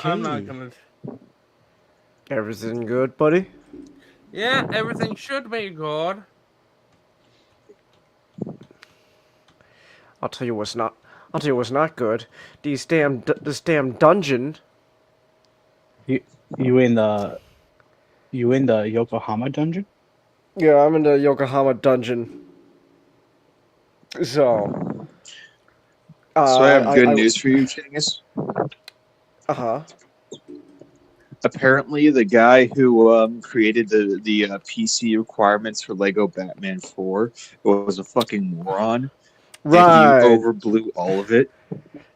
I'm not gonna. Everything good, buddy? Yeah, everything should be good. I'll tell you what's not. I'll tell you what's not good. This damn dungeon. You you in the you in the Yokohama dungeon? Yeah, I'm in the Yokohama dungeon. So, So I have good I news for you, Chingus. uh-huh. Apparently, the guy who created the PC requirements for Lego Batman 4 was a fucking moron, and he Right. overblew all of it.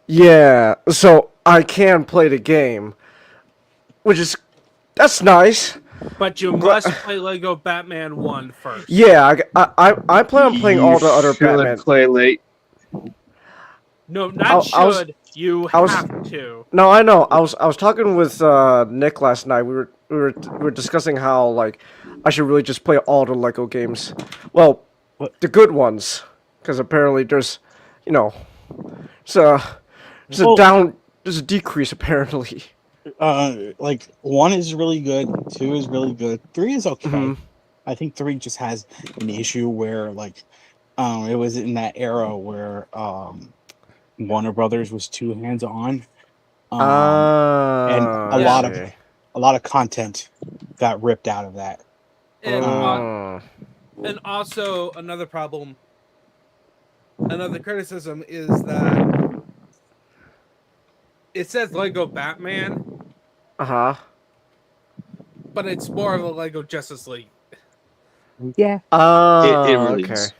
Yeah. So I can play the game, which is that's nice. But you must play Lego Batman 1 first. Yeah, I plan on playing all the other should Batman. play late. No, not I was- should. You I was- have to. No, I know. I was talking with Nick last night. We were discussing how like I should really just play all the Lego games. Well, the good ones, because apparently there's, you know, there's there's a decrease apparently. Like 1 is really good, 2 is really good, 3 is okay. Mhm. I think 3 just has an issue where like it was in that era where Warner Brothers was too hands on. And a lot of content got ripped out of that. And also another problem, another criticism is that it says Lego Batman, but it's more of a Lego Justice League. Yeah. It really is.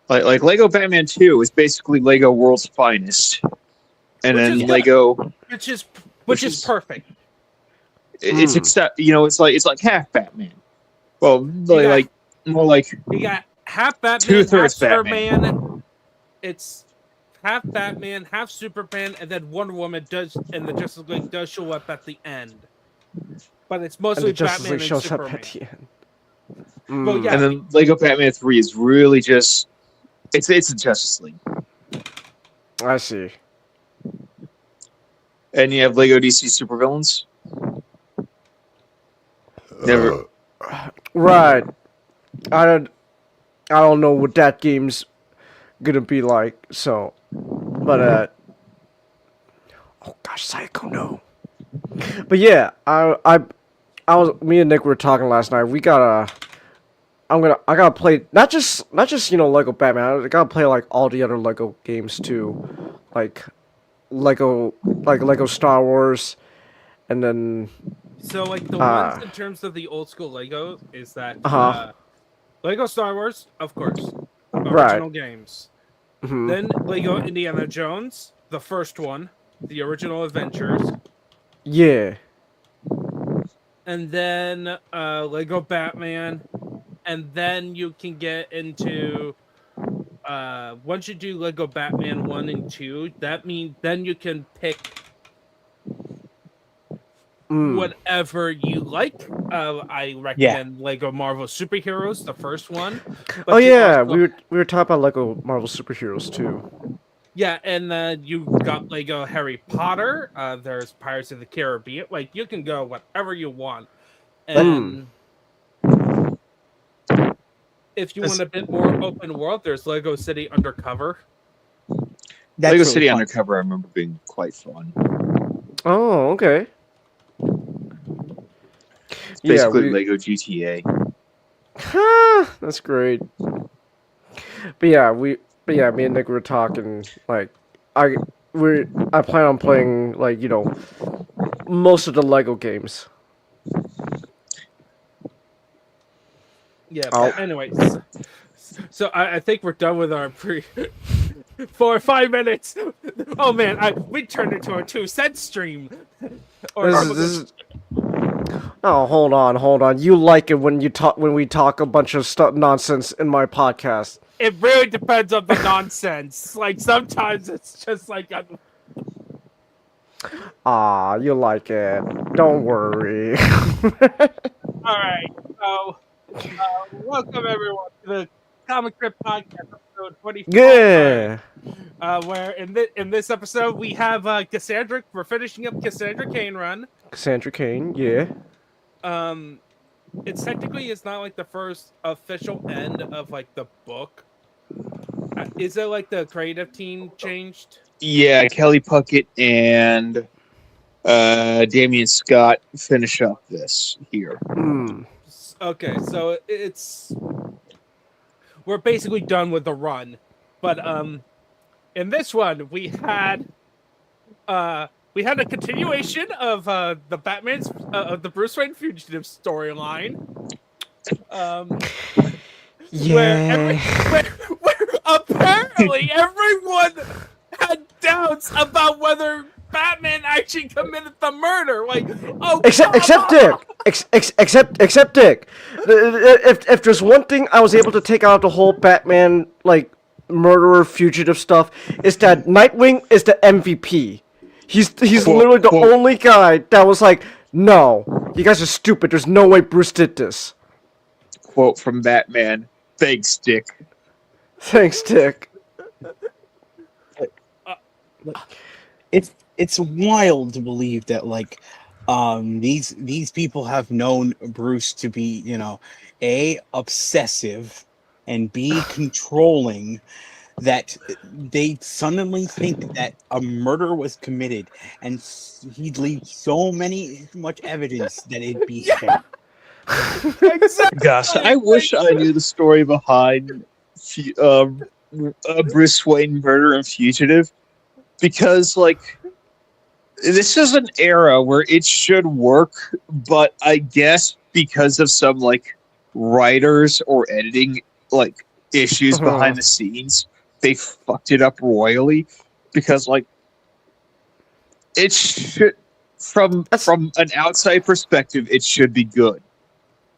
Like Lego Batman 2 is basically Lego World's finest, and then Lego, which is perfect. It's it's like half Batman. Well, more like you got half Batman, 2/3 half Batman. Superman. It's half Batman, half Superman, and then Wonder Woman in the Justice League does show up at the end. But it's mostly Batman and shows Superman. up at the end. Well, yeah. And then Lego Batman 3 is really just it's a Justice League. I see. And you have Lego DC supervillains. Never. Right. I don't know what that game's gonna be like. So, but oh gosh, Psycho, no. But yeah, me and Nick were talking last night. I gotta play not just Lego Batman. I gotta play like all the other Lego games too, like Lego Star Wars, and then So like the ones in terms of the old school Lego is that Lego Star Wars, of course, original games. Mm-hmm. Then Lego Indiana Jones, the first one, the original Adventures. Yeah. And then Lego Batman, and then you can get into once you do Lego Batman 1 and 2, that means then you can pick whatever you like. I recommend Lego Marvel Superheroes, the first one. But we were talking about Lego Marvel Superheroes too. Yeah, and you got Lego Harry Potter. There's Pirates of the Caribbean. Like you can go whatever you want. And if you want a bit more open world, there's Lego City Undercover. Lego City Undercover, I remember being quite fun. Oh, okay. It's basically Lego GTA. That's great. But yeah, me and Nick were talking like I plan on playing like most of the Lego games. Yeah. But anyways, so I think we're done with our for 5 minutes. Oh man, we turned into a 2-cent stream. Oh, hold on. You like it when we talk a bunch of nonsense in my podcast. It really depends on the nonsense. Like sometimes it's just like you like it. Don't worry. All right. So welcome everyone to the Comic Crypt Podcast, episode 24. Yeah. Where in this episode we have Cassandra. We're finishing up Cassandra Cain run. Cassandra Cain. Yeah. It's technically it's not like the first official end of like the book. Is it like the creative team changed? Yeah, Kelly Puckett and Damian Scott finish up this here. Okay, so we're basically done with the run, but in this one we had a continuation of the Batman's of the Bruce Wayne fugitive storyline. Yeah. Where apparently everyone had doubts about whether Batman actually committed the murder. Like, oh, Except Dick. Except Dick. If there's one thing I was able to take out of the whole Batman like murderer fugitive stuff, is that Nightwing is the MVP. He's literally the only guy that was like, no, you guys are stupid. There's no way Bruce did this. Quote from Batman: "Thanks, Dick." Thanks, Dick. It's wild to believe that like these people have known Bruce to be, you know, A, obsessive, and B, controlling, that they suddenly think that a murder was committed, and he'd leave so much evidence that it'd be him. exactly. Gosh, I wish I knew the story behind Bruce Wayne murder and fugitive, because like this is an era where it should work, but I guess because of some like writers or editing like issues behind the scenes, they fucked it up royally. Because like it should, from an outside perspective, it should be good,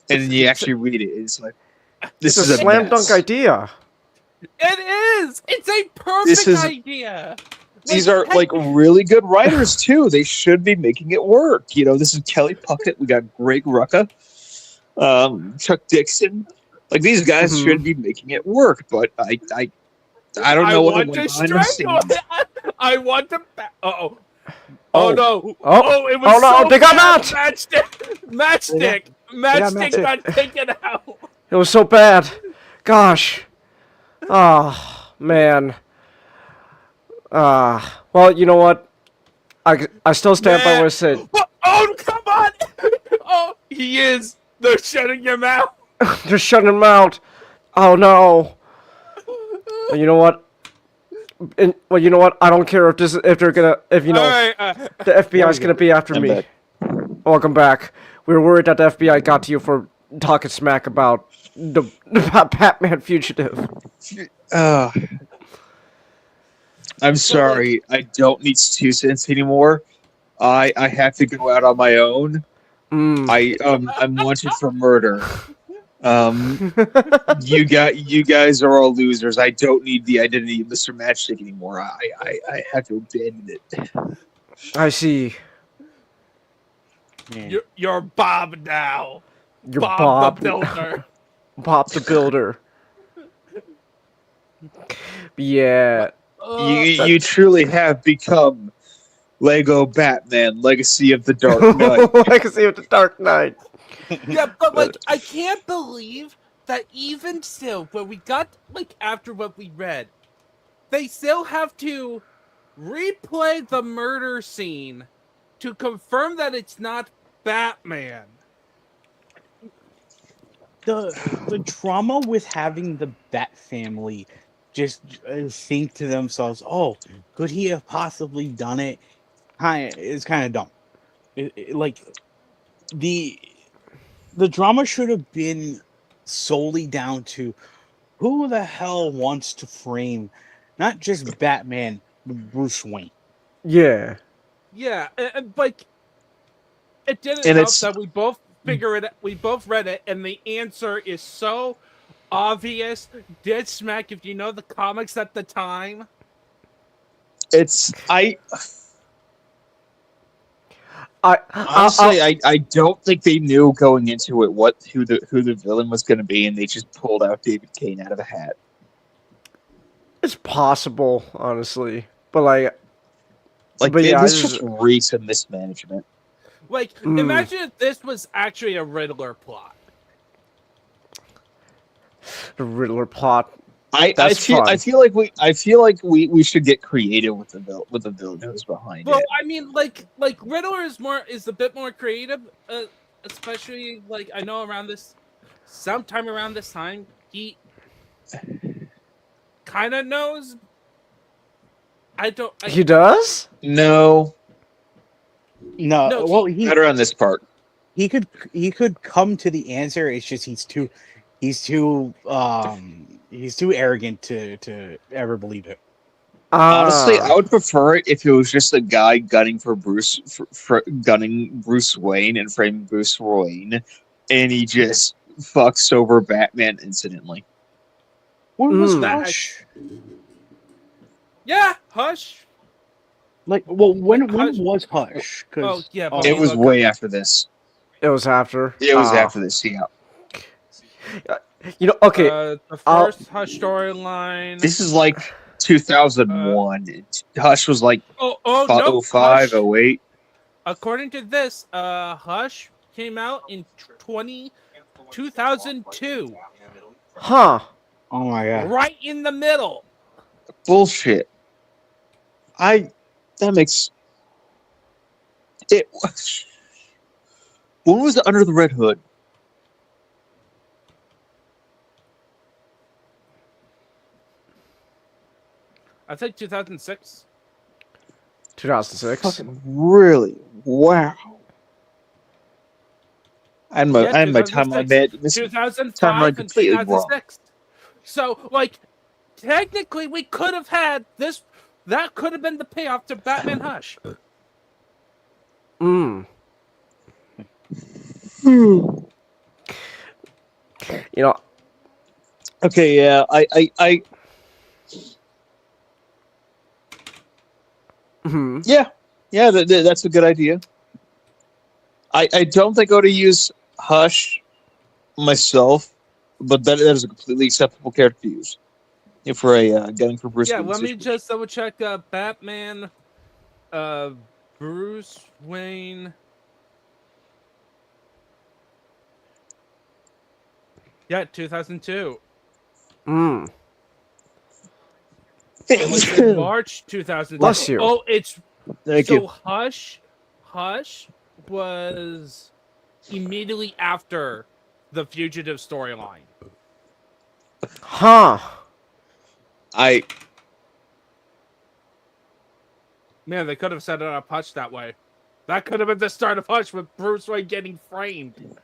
and then you actually read it, it's like this is a a slam mess. dunk idea. It is. It's a perfect idea. These are like really good writers too. They should be making it work. You know, this is Kelly Puckett. We got Greg Rucka, Chuck Dixon. Like these guys should be making it work. But I don't know what went behind the scenes. I want to. Oh no! Oh, it was oh no! so They got bad. Matchstick. Matchstick got taken out. It was so bad. Gosh. Oh man. Well, you know what? I still stand by what I said. Oh, come on! Oh, he is. They're shutting him out. They're shutting him out. Oh no. You know what? You know what? I don't care if they're gonna the FBI's gonna be after me. Welcome back. We were worried that the FBI got to you for talking smack about the Batman fugitive. I'm sorry. I don't need 2 cents anymore. I have to go out on my own. I'm wanted for murder. You guys are all losers. I don't need the identity of Mr. Matchstick anymore. I have to abandon it. I see. You're Bob now. You're Bob the Builder. Bob the Builder. Yeah. You truly have become Lego Batman, Legacy of the Dark Knight. Legacy of the Dark Knight. Yeah, but like I can't believe that even still, when we got like after what we read, they still have to replay the murder scene to confirm that it's not Batman. The trauma with having the Bat family just think to themselves, "Oh, could he have possibly done it?" It's kind of dumb. Like the drama should have been solely down to who the hell wants to frame not just Batman, but Bruce Wayne. Yeah. Yeah, and like it didn't And help it's- that we both we both read it, and the answer is so obvious, dead smack. If you know the comics at the time, Honestly, I don't think they knew going into it who the villain was going to be, and they just pulled out David Cain out of a hat. it's possible, honestly, but like, Like but yeah, this just reeks of mismanagement. Like, imagine if this was actually a Riddler plot. the Riddler plot. I feel like we should get creative with the villain who's behind Well, it. I mean, like Riddler is a bit more creative, especially like I know sometime around this time he kind of knows. He does? No, No, well, better on this part. he could come to the answer. It's just he's too arrogant to ever believe it. Honestly, I would prefer it if it was just a guy gunning for gunning Bruce Wayne and framing Bruce Wayne, and he just fucks over Batman incidentally. When was that? Hush? Yeah, Hush. Like, well, when Hush. was Hush? Oh, yeah, but It was way after this. It was after. It was after this. Yeah. You know, okay. The first Hush storyline. This is like 2001. Hush was like no, 05, Hush, 08. according to this, Hush came out in 2002. Huh. Oh my god! Right in the middle. Bullshit. That makes it. When was it Under the Red Hood? I think 2006. 2006. Fucking really? Wow. I had my timeline bad. 2005 timeline and completely wrong. 2006. So, like, technically, we could have had this. That could have been the payoff to Batman Hush. You know. Okay, yeah, yeah, that's a good idea. I don't think I would have used Hush myself, but that is a completely acceptable character to use. If we're gunning for Bruce Yeah, Wayne let me situation. just double check. Batman, Bruce Wayne. Yeah, 2002. It was in March 2002. Bless you. Oh, it's Thank so you. Hush was immediately after the Fugitive storyline. Huh. Man, they could have set it up Hush that way. That could have been the start of Hush with Bruce Wayne getting framed.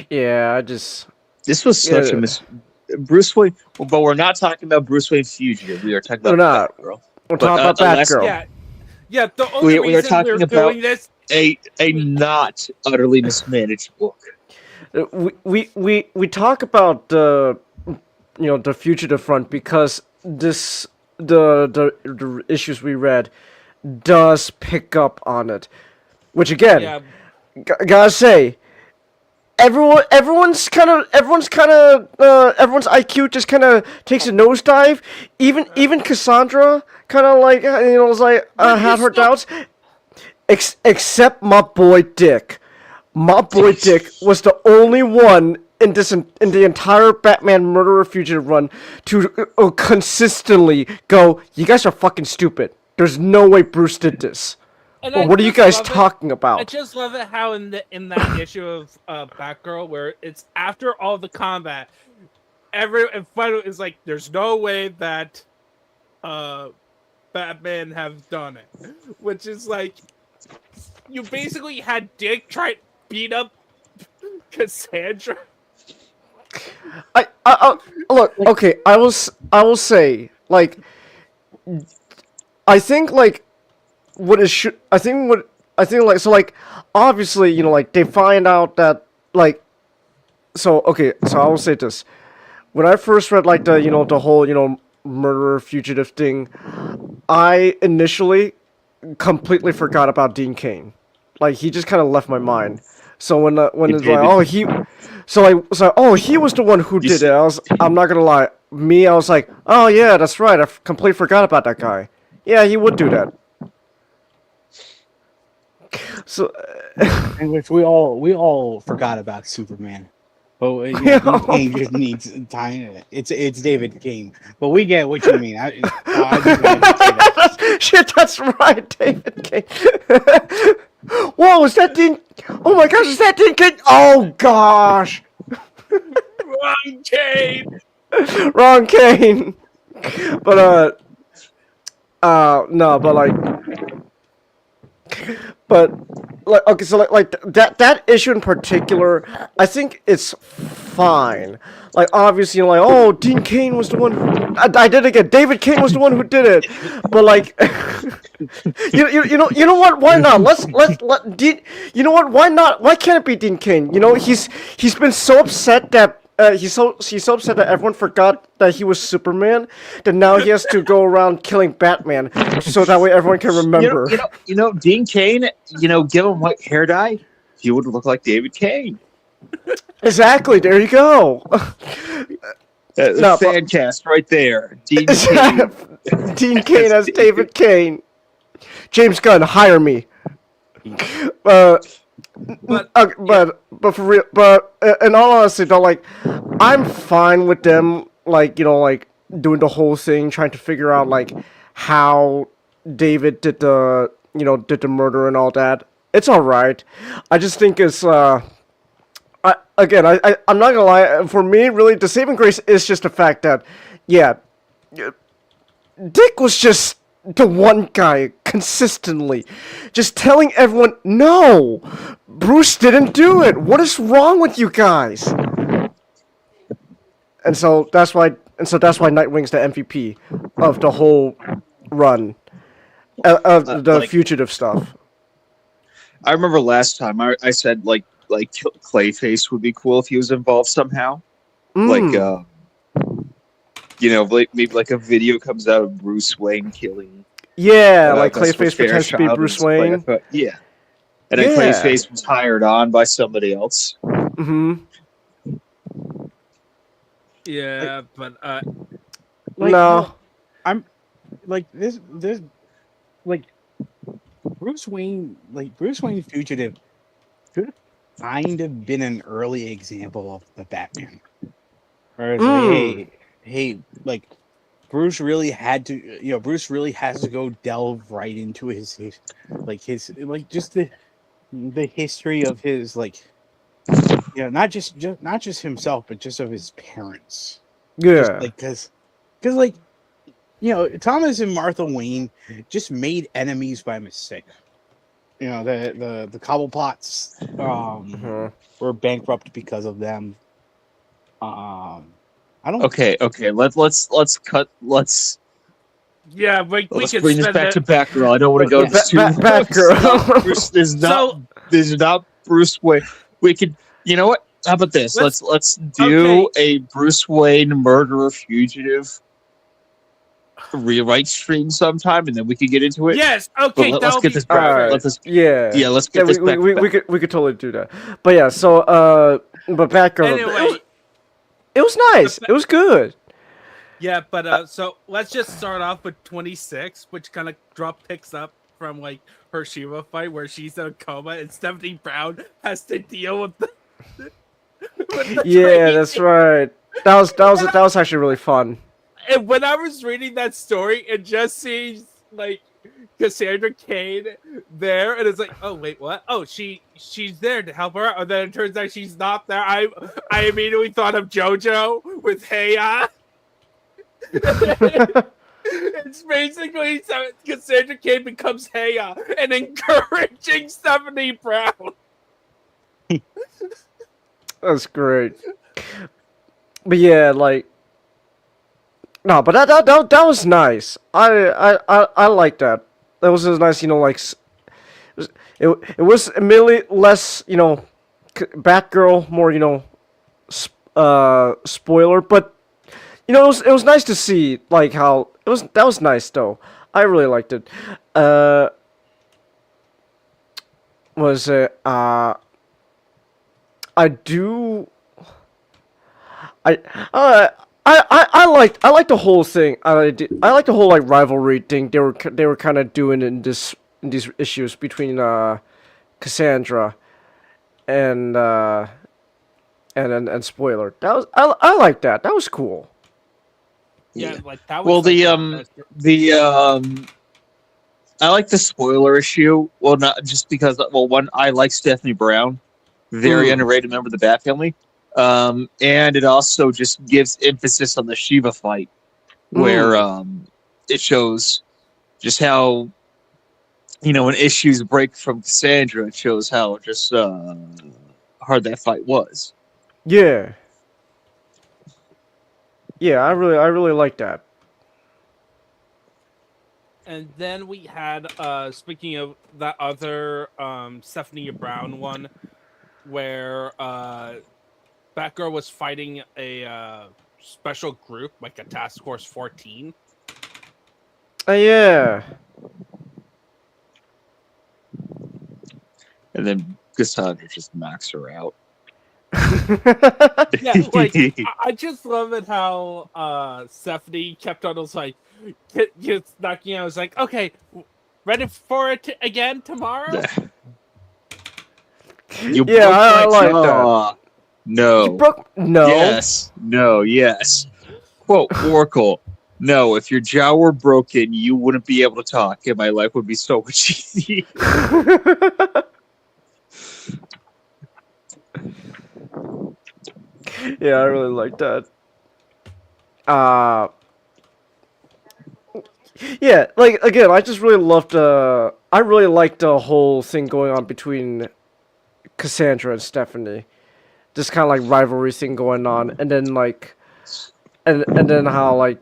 Yeah, I just. This was such a Bruce Wayne, but we're not talking about Bruce Wayne Fugitive. We are talking about We're not. Batgirl. We're talking about Batgirl. Yeah. The only We are reason talking we're about doing this. A not utterly mismanaged book. We talk about the the Fugitive front because the issues we read does pick up on it, which again, Yeah. Gotta say, everyone's IQ just kind of takes a nosedive. Even Cassandra kind of like was like had her doubts, except my boy Dick. My boy Dick was the only one in the entire Batman Murderer Fugitive run to consistently go, "You guys are fucking stupid. There's no way Bruce did this." Well, what are you guys talking about? I just love it how in that issue of Batgirl where it's after all the combat, and finally is like, "There's no way that Batman have done it," which is like, you basically had Dick try to beat up Cassandra. I look, okay, I will say, like, I think like so like obviously like they find out that like so okay, so I will say this. When I first read like the whole murderer fugitive thing, I initially completely forgot about Dean Cain. Like he just kind of left my mind. So when Hey, it's like, David, oh, he was the one who you did it. see, I'm not gonna lie, I was like, oh yeah, that's right. Completely forgot about that guy. Yeah, he would do that. So In which we all forgot about Superman. But Dean Cain just needs time. It's David Cain, but we get what you mean. I just wanted to say that. Shit, that's right, David King. Whoa, is that Dean? Oh my gosh, is that Dean King? Oh gosh, Wrong Kane. wrong Kane. But no, but like okay, so like that issue in particular, I think it's fine. Like obviously, like oh, Dean Cain was the one. I did it again. David Cain was the one who did it. But like, you know what? Why not? Let Dean. You know what? Why not? Why can't it be Dean Cain? You know he's been so upset that. He's so upset that everyone forgot that he was Superman that now he has to go around killing Batman so that way everyone can remember. Dean Cain. Give him white hair dye, he would look like David Cain. Exactly. There you go. No, Fan cast right there. Dean Cain. Dean Cain as David Cain. James Gunn, hire me. But But for real, but in all honesty, though, like I'm fine with them, like like doing the whole thing, trying to figure out like how David did the murder and all that. It's all right. I just think it's I'm not gonna lie. For me, really, the saving grace is just the fact that, yeah, Dick was just the one guy consistently just telling everyone, no, Bruce didn't do it. What is wrong with you guys? And so that's why Nightwing's the MVP of the whole run of the fugitive stuff. I remember last time I said like Clayface would be cool if he was involved somehow. Like maybe like a video comes out of Bruce Wayne killing. Yeah, like Best Clayface Fair pretends to be Child Bruce and stuff like Wayne. that. Yeah, and then Clayface was hired on by somebody else. Mm-hmm. yeah, but Like, No. I'm like this like Bruce Wayne Fugitive could have kind of been an early example of the Batman. Whereas hey, like Bruce really had to, Bruce really has to go delve right into his just the history of his not just himself, but just of his parents. Yeah. Because Thomas and Martha Wayne just made enemies by mistake. The Cobbleplots were bankrupt because of them. I don't. Okay. Let's cut. Let's yeah, we bring can this spend back it. to Batgirl. I don't want to go too. Batgirl. There's not Bruce Wayne. We could. You know what? How about this? Let's do a Bruce Wayne murderer fugitive rewrite stream sometime, and then we can get into it. Yes. Okay. Let's get this back. Let's get this back. We could totally do that. But yeah, so but Batgirl. Anyway, it was nice. It was good. yeah, but so let's just start off with 26, which kind of picks up from like her Shiva fight where she's in a coma and Stephanie Brown has to deal with the Yeah, that's right. That was actually really fun. And when I was reading that story, it just seems like Cassandra Cain there, and it's like, oh wait, what? Oh, she's there to help her out, and then it turns out she's not there. I immediately thought of JoJo with Heya. It's basically Cassandra Cain becomes Heya and encouraging Stephanie Brown. That's great. But yeah, like. No, but that was nice. I like that. That was a nice, like it was immediately less, Batgirl, more, spoiler, but it was nice to see like how that was nice though. I really liked it. Was it I do I uh I liked the whole thing. I liked the whole like rivalry thing they were kind of doing in these issues between Cassandra and and spoiler. That was I like that. That was cool. Yeah, like that was Well, like, I like the spoiler issue. Well, not just because. Well, one, I like Stephanie Brown, very underrated member of the Bat family. And it also just gives emphasis on the Shiva fight, where it shows just how when issues break from Cassandra, it shows how just hard that fight was. Yeah. Yeah, I really like that. and then we had speaking of that other Stephanie Brown one, where Batgirl was fighting a special group, like a Task Force 14. Yeah. And then Cassandra just knocks her out. Yeah, like I just love it how Stephanie kept on was like just knocking out. I was like, okay, ready for it again tomorrow? You Yeah, broke I my like jaw. that. No. You broke no. Yes. No. Yes. Quote Oracle. No, if your jaw were broken, you wouldn't be able to talk, and my life would be so much easier. Yeah, I really like that. Yeah, like again, I just really loved. I really liked the whole thing going on between Cassandra and Stephanie. This kind of like rivalry thing going on, and then like, and then how like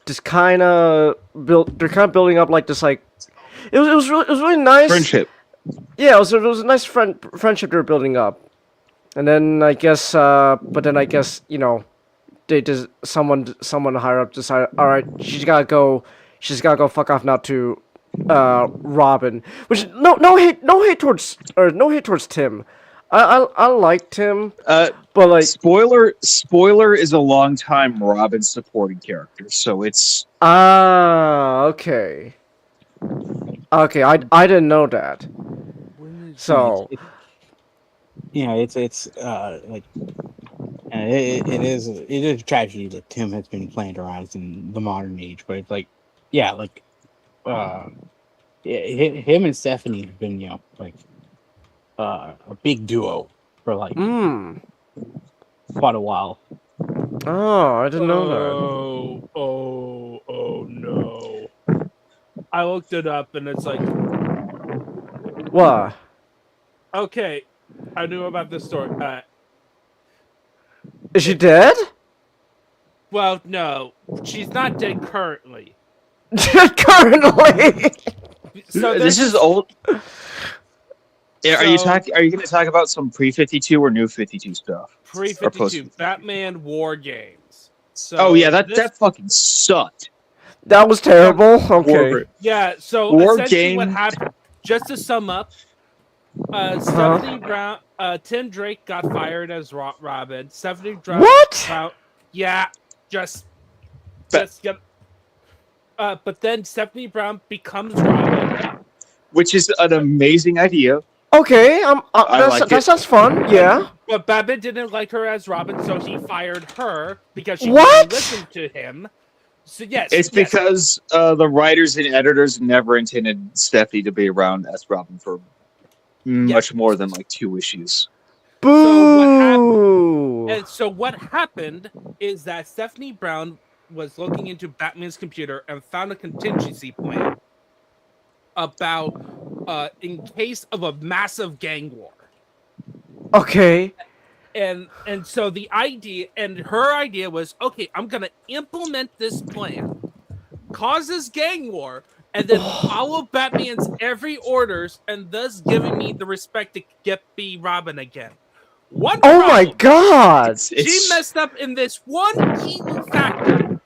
just kind of built. They're kind of building up like this like. It was really nice. Friendship. Yeah, it was a nice friendship they were building up, and then I guess, but then I guess they just someone higher up decided, all right, she's gotta go fuck off now to Robin, which no hate towards Tim. I liked him, but like Spoiler is a long-time Robin supporting character, so it's okay. I didn't know that. So it's like it is a tragedy that Tim has been playing around in the modern age, but it's like him and Stephanie have been like a big duo for like quite a while. Oh, I didn't know that. Oh no. I looked it up and it's like, What? okay, I knew about this story. Is she dead? Well, no, she's not dead currently. Currently. So this is old. Yeah, are you going to talk about some pre-52 or new 52 stuff? Pre-52 Batman War Games. So oh yeah, that fucking sucked. That was terrible. Okay. Yeah, so War essentially Game. what happened, just to sum up, Stephanie Brown, Tim Drake got fired as Robin. Stephanie Brown. What? Yeah, just get. But then Stephanie Brown becomes Robin, which is an amazing idea. Okay, that like sounds fun. Yeah. But Batman didn't like her as Robin, so he fired her because she What? didn't listen to him. So yes, It's because the writers and editors never intended Stephanie to be around as Robin for much more than like 2 issues. Boo! So what happened is that Stephanie Brown was looking into Batman's computer and found a contingency plan about in case of a massive gang war. Okay. And so the idea and her idea was, okay, I'm gonna implement this plan, cause this gang war, and then follow Batman's every orders, and thus giving me the respect to be Robin again. One Oh problem. my god! She messed up in this one key factor.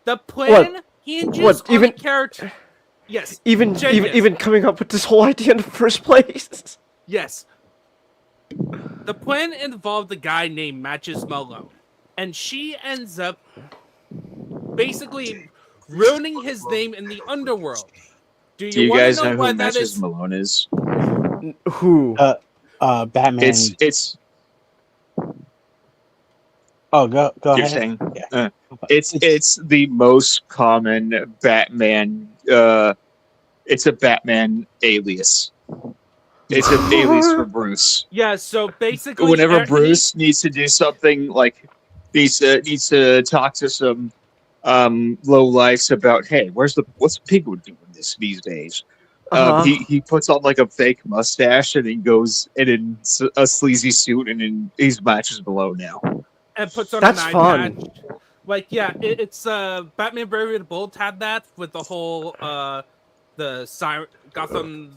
The plan hinges What, on even- the character. Yes. Even coming up with this whole idea in the first place. Yes. The plan involved a guy named Matches Malone, and she ends up basically ruining his name in the underworld. Do Do you you want to guys know know why who that Matches is? Malone is? Who? Batman. It's Oh, go you're ahead. saying Yeah. it's the most common Batman. It's a Batman alias. It's an alias for Bruce. Yeah. So basically, Whenever Bruce needs to do something, like needs to talk to some low lifes about, hey, what's the penguin doing these days? He puts on like a fake mustache and he goes in a sleazy suit and he's Matches Malone now. and puts on That's an eye fun. patch. Like, yeah, it's Batman Brave and the Bold had that with the whole the siren Gotham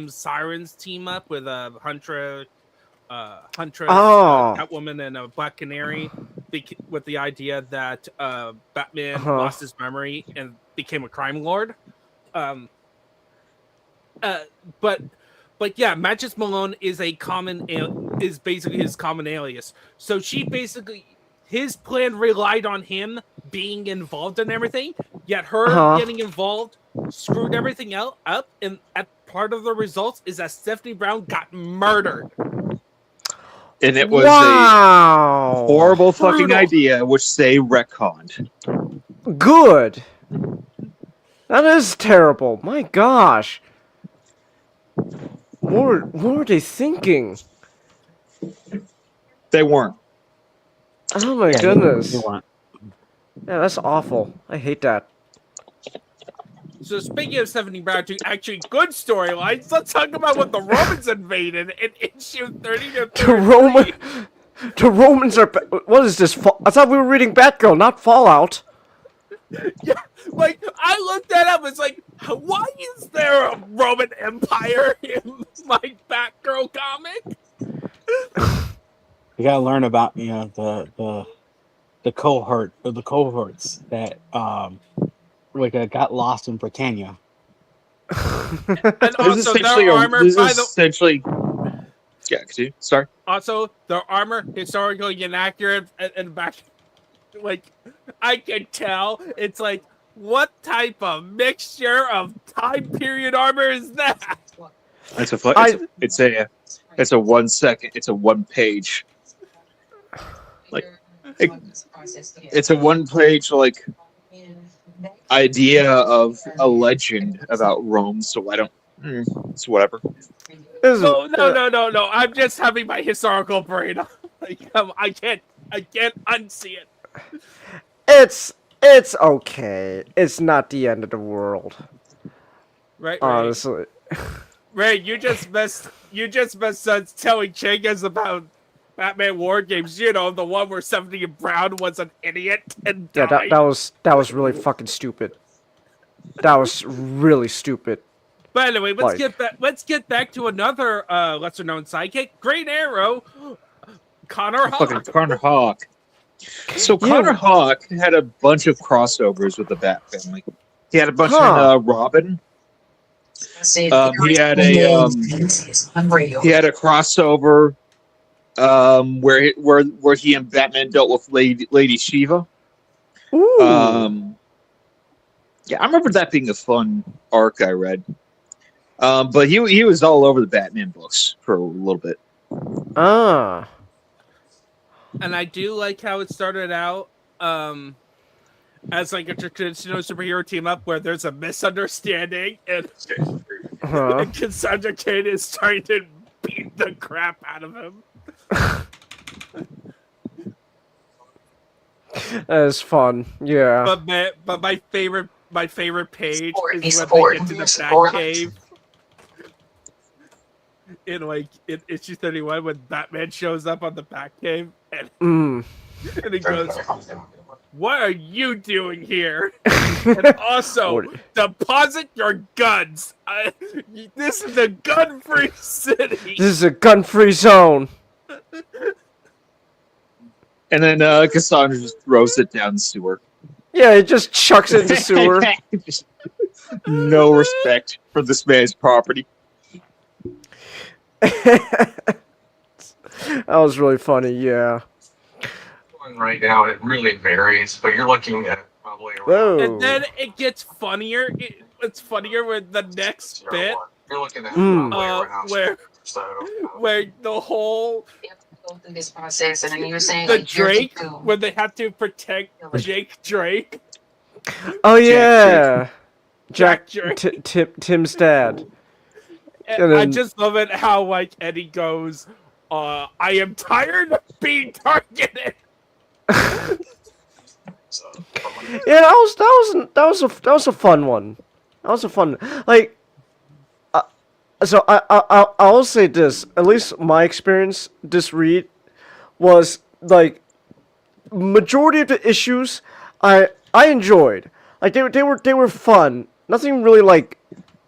Sirens team up with Huntress, Oh. Catwoman, and Black Canary, with the idea that Batman Uh-huh. lost his memory and became a crime lord. But yeah, Matches Malone is is basically his common alias. So she basically, his plan relied on him being involved in everything. Yet her getting involved screwed everything up. And at part of the results is that Stephanie Brown got murdered. And it was Wow. a horrible fucking Brutal. idea, which they retconned. Good. That is terrible. My gosh. What were they thinking? They weren't. Oh my Yeah, goodness. you want. Yeah, that's awful. I hate that. So speaking of Stephanie Brown, to actually good storylines, let's talk about what the Romans invaded in issue 30 to 33. The Romans are. What is this? I thought we were reading Batgirl, not Fallout. Yeah, like I looked that up. It's like, why is there a Roman Empire in my Batgirl comic? You gotta learn about the cohorts that got lost in Britannia. And also their armor. Yeah, continue. Sorry. Also, their armor historically inaccurate and back. Like, I can tell. It's like, what type of mixture of time period armor is that? It's a 1 second. It's a 1 page. Like it's a 1 page like idea of a legend about Rome. So I don't. It's whatever. No. I'm just having my historical brain. Like, I can't unsee it. It's okay. It's not the end of the world. Right. Honestly. Ray, you just missed telling Chingas about Batman War Games. You know, the one where Stephanie Brown was an idiot and Yeah, died. that was really fucking stupid. That was really stupid. But anyway, let's get back to another lesser known sidekick, Green Arrow, Connor Hawk. Fucking Connor Hawk. So Connor Hawk had a bunch of crossovers with the Bat family. He had a bunch on Robin. He had a crossover where he and Batman dealt with Lady Shiva. Ooh. Yeah, I remember that being a fun arc I read. But he was all over the Batman books for a little bit. And I do like how it started out as like a traditional superhero team up where there's a misunderstanding and Cassandra Cain is trying to beat the crap out of him. That is fun. Yeah. But my favorite page is when they get to the Batcave. In issue 31 when Batman shows up on the Batcave and he goes, what are you doing here? And also, What- deposit your guns. This is a gun-free city. This is a gun-free zone. And then Cassandra just throws it down the sewer. Yeah, it just chucks it in the sewer. Just no respect for this man's property. That was really funny, yeah. Right now, it really varies, but you're looking at probably around Whoa. And then it gets funnier. It's funnier with the next bit, You're looking at Mm. probably around where so, where the whole Go through this process, and then you were saying the like, years Drake, ago. when they have to protect Jake Drake. Oh yeah, Jack Jack, Drake. Tim's dad. And And I then- just love it how like Eddie goes, I am tired of being targeted. so Yeah, that was a fun one. That was a fun like. So I will say this. At least my experience this read was like majority of the issues I enjoyed. Like they were fun. Nothing really like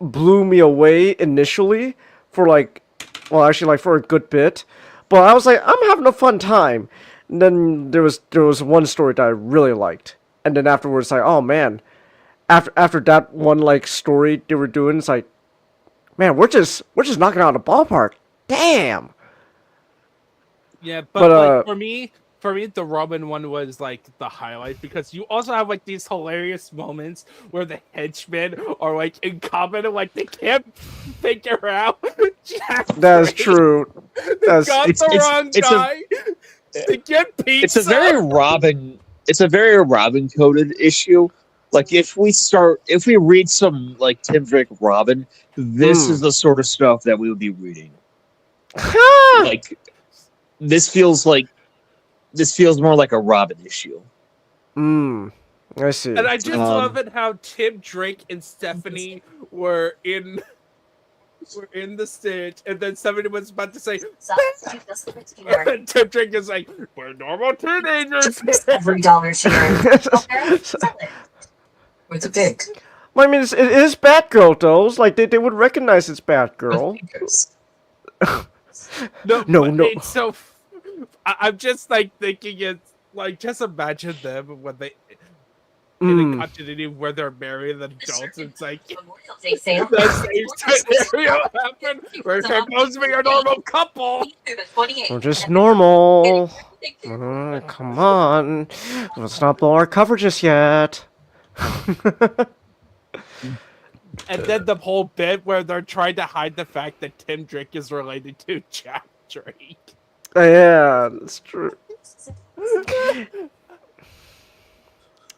blew me away initially for like, well, actually like for a good bit. But I was like, I'm having a fun time. And then there was one story that I really liked. And then afterwards, like, oh man, after that one like story they were doing, it's like, man, we're just knocking out the ballpark. Damn. Yeah, But, but like for me, the Robin one was like the highlight because you also have like these hilarious moments where the henchmen are like incompetent, like they can't figure out. Jack That is Drake true. That's got It's- the it's- wrong it's a- guy to get pizza. It's a very Robin coded issue. Like if we read some like Tim Drake Robin, this is the sort of stuff that we would be reading. Like this feels more like a Robin issue. I see. And I just love it how Tim Drake and Stephanie were in the stage, and then somebody was about to say, and Tim Drake is like, "We're normal teenagers." Every dollar she earns. Okay, sell it. With a pig. Well, I mean, it is Batgirl, though. It's like they would recognize it's Batgirl. No, No, but no. It's so. I'm just like thinking it's like just imagine them when they in a continuity where they're married and adults. It's like They say, the same scenario happened where they're supposed to be a normal couple. We're just normal. Come on. Let's not blow our coverages yet. And then the whole bit where they're trying to hide the fact that Tim Drake is related to Jack Drake. Yeah, that's true.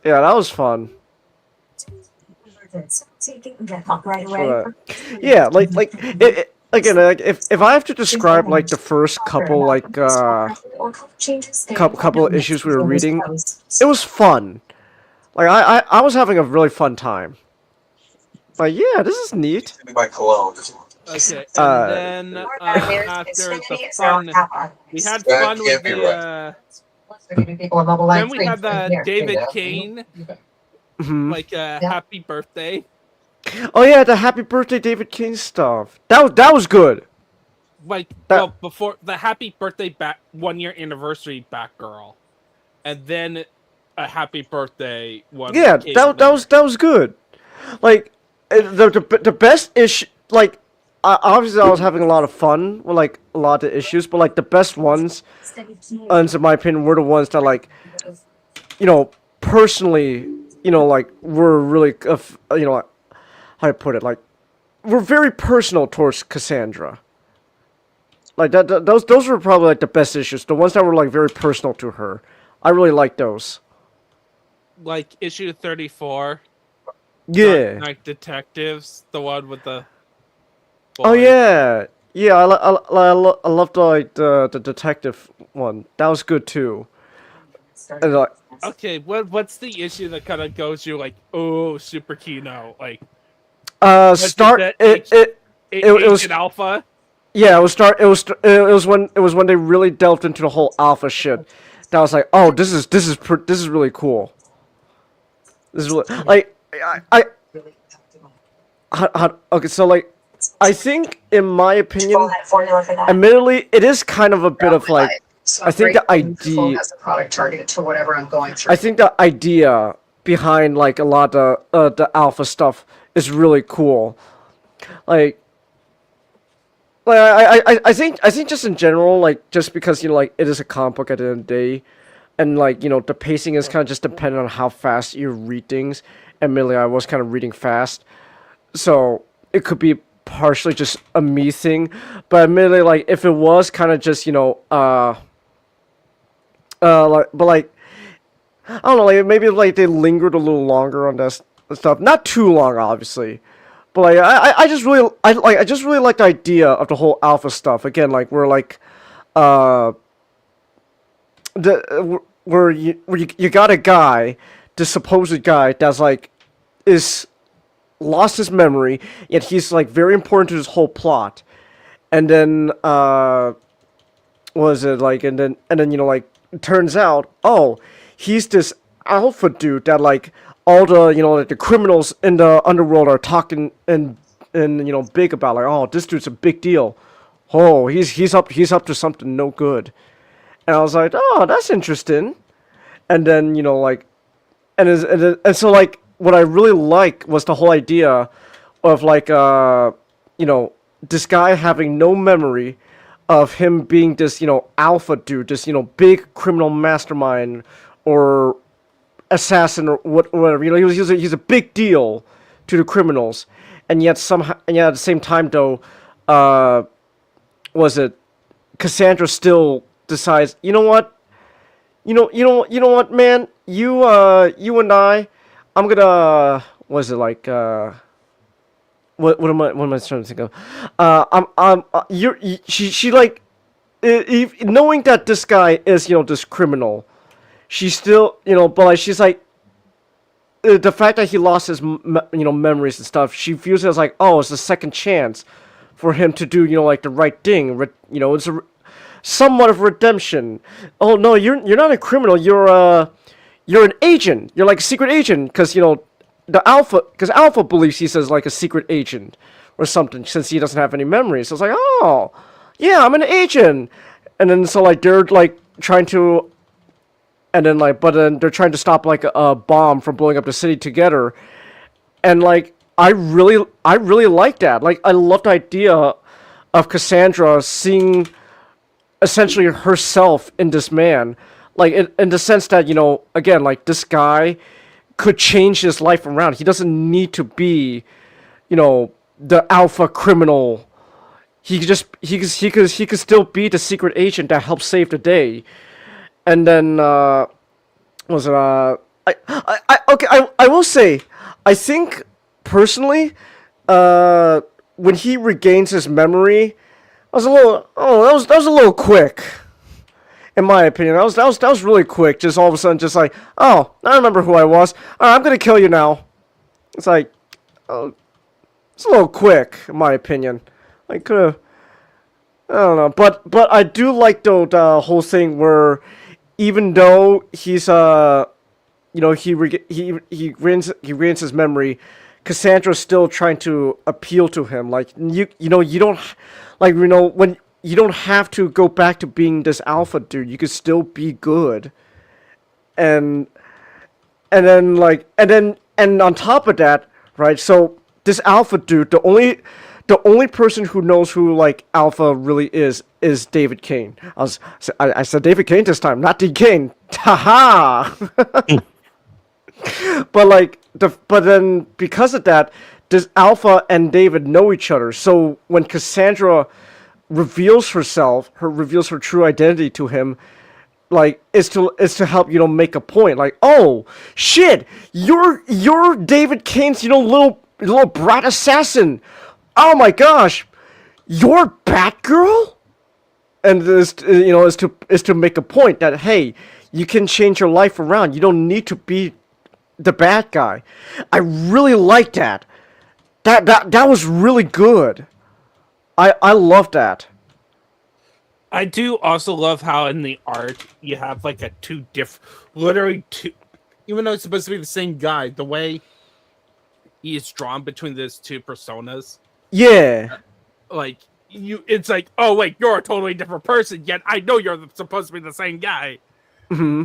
Yeah, that was fun. right away. Yeah, like again, like if I have to describe like the first couple like couple of issues we were reading, it was fun. Like I was having a really fun time. Like yeah, this is neat. by cologne. Okay, and then after the fun, we had fun with the. Then we had the David Cain, Mhm. like happy birthday. Oh yeah, the Happy Birthday David King stuff. That was good. Like That- well, before the happy birthday 1 year anniversary Batgirl, and then a happy birthday one. Yeah, came that was good. Like the best issue. Like obviously I was having a lot of fun with like a lot of the issues, but like the best ones, in my opinion, were the ones that like, you know, personally, you know, like were really, you know, how to put it, like were very personal towards Cassandra. Like those were probably like the best issues. The ones that were like very personal to her. I really liked those. like issue 34. Yeah. Like detectives, the one with the. Oh boy. yeah, yeah. I loved like the detective one. That was good too. And, like, Okay, what's the issue that kind of goes you like, oh, super Kino, like start that it was Agent Alpha? yeah. It was when they really delved into the whole alpha shit. That was like, oh, this is really cool. This is really, like Really impactful. okay, so like I think in my opinion, Full had formula for that. admittedly, it is kind of a bit of like So I think the Full idea has a product targeted to whatever I'm going through. I think the idea behind like a lot of the alpha stuff is really cool. Like I think just in general, like just because like it is a comic book at the end of the day, and like the pacing is kind of just dependent on how fast you read things. Admittedly, I was kind of reading fast, so it could be partially just a me thing. But admittedly, like if it was kind of just like but like I don't know, like maybe like they lingered a little longer on this stuff, not too long, obviously. But like I just really I just really like the idea of the whole alpha stuff. Again, like we're like where you got a guy, this supposed guy that's like is lost his memory, yet he's like very important to this whole plot. And then was it like and then like it turns out, oh, he's this alpha dude that like all the like the criminals in the underworld are talking and big about, like, oh, this dude's a big deal. Oh, he's up to something no good. And I was like, oh, that's interesting. And then like and so like what I really like was the whole idea of like this guy having no memory of him being this alpha dude, this big criminal mastermind or assassin or whatever. He's a big deal to the criminals, and yet at the same time though, was it Cassandra still decides, you know what, man, you and I'm gonna, was it like what am I trying to think of? She like, knowing that this guy is this criminal, she still but like she's like, the fact that he lost his memories and stuff, she views it as like, oh, it's a second chance for him to do like the right thing. It's somewhat of redemption. Oh no, you're not a criminal. You're an agent. You're like a secret agent because because Alpha believes he's like a secret agent or something since he doesn't have any memories. So it's like, oh yeah, I'm an agent. And then so like they're like trying to. And then but then they're trying to stop like a bomb from blowing up the city together, and like I really like that. Like I love the idea of Cassandra seeing essentially herself in this man, like in the sense that again, like this guy could change his life around. He doesn't need to be, the alpha criminal. He could still be the secret agent that helps save the day. And then was it I will say, I think personally, when he regains his memory, I was a little, that was a little quick, in my opinion. That was really quick. Just all of a sudden, just like, oh, I remember who I was. All right, I'm gonna kill you now. It's like, oh, it's a little quick, in my opinion. Like could've, I don't know, but I do like though the whole thing where, even though he's he regains his memory, Cassandra's still trying to appeal to him. Like you don't like when you don't have to go back to being this alpha dude. You could still be good. And then on top of that, right? So this alpha dude, the only person who knows who like Alpha really is David Cain. I said David Cain this time, not D. Cain. Haha. But then because of that, this Alpha and David know each other. So when Cassandra reveals her true identity to him, like is to help make a point. Like, oh shit, you're David Cain's little brat assassin. Oh my gosh, you're Batgirl? And this, is to make a point that, hey, you can change your life around. You don't need to be the bad guy. I really like that. That was really good. I love that. I do also love how in the art you have like literally even though it's supposed to be the same guy, the way he is drawn between those two personas, Yeah. like it's like, oh wait, you're a totally different person. Yet I know you're supposed to be the same guy. Hmm.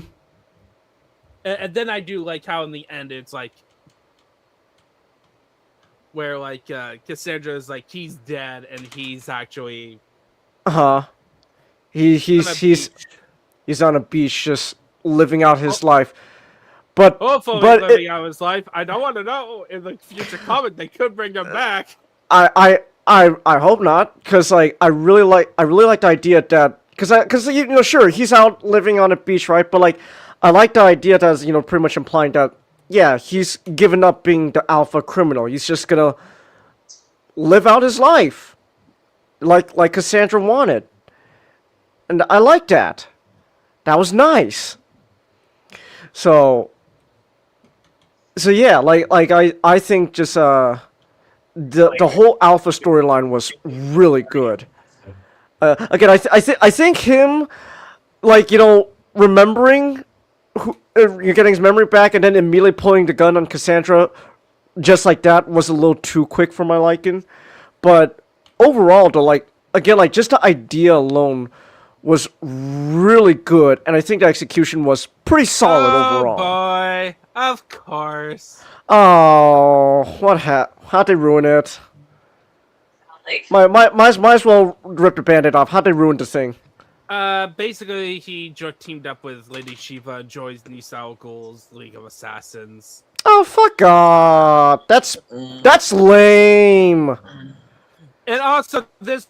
And then I do like how in the end it's like where like Cassandra is like he's dead and he's actually Uh-huh. on a He's beach. he's on a beach just living out his life. But Hopefully but living out his life. I don't want to know in the future comic they could bring him back. I hope not, cuz like I really like the idea that cuz you know, sure, he's out living on a beach, right? But like I like the idea that's, you know, pretty much implying that yeah, he's given up being the alpha criminal. He's just going to live out his life like Cassandra wanted. And I like that. That was nice. So yeah, I think just the whole alpha storyline was really good. Again, I think him, like, you know, remembering you're getting his memory back and then immediately pulling the gun on Cassandra just like that was a little too quick for my liking. But overall, though, like, again, like, just the idea alone was really good, and I think the execution was pretty solid overall. Boy, of course. Oh, how'd they ruin it? Like, Might as well rip the band-aid off. How'd they ruin the thing? Basically, he teamed up with Lady Shiva and joins Nisa Al Ghul's League of Assassins. Oh, fuck off. That's lame. And also, this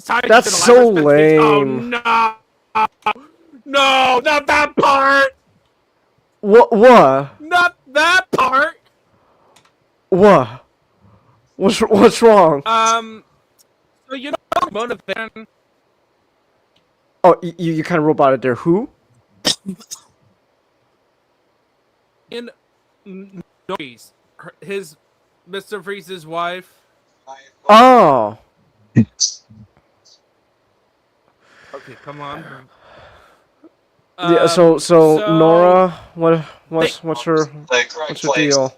That's so lame. Oh, no! No, not that part! What? Not that part! What? What's wrong? So you know motivation. Oh, you kind of roboted there. Who? In Freeze, his Mr. Freeze's wife. Oh. Okay, come on. Yeah. So Nora, what's her deal?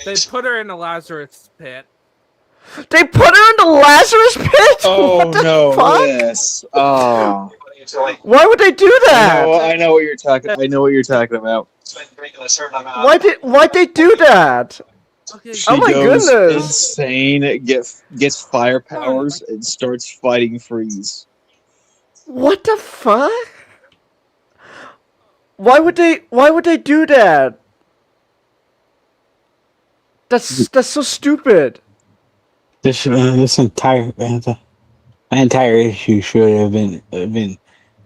They put her in a Lazarus pit. They put her in the Lazarus pit? Oh What the no! fuck? Yes. Oh. Why would they do that? I know what you're talking. I know what you're talking about. Why'd they do that? Okay, She Oh my goes goodness. insane, gets fire powers, and starts fighting Freeze. What the fuck? Why would they do that? That's so stupid. This entire issue should have been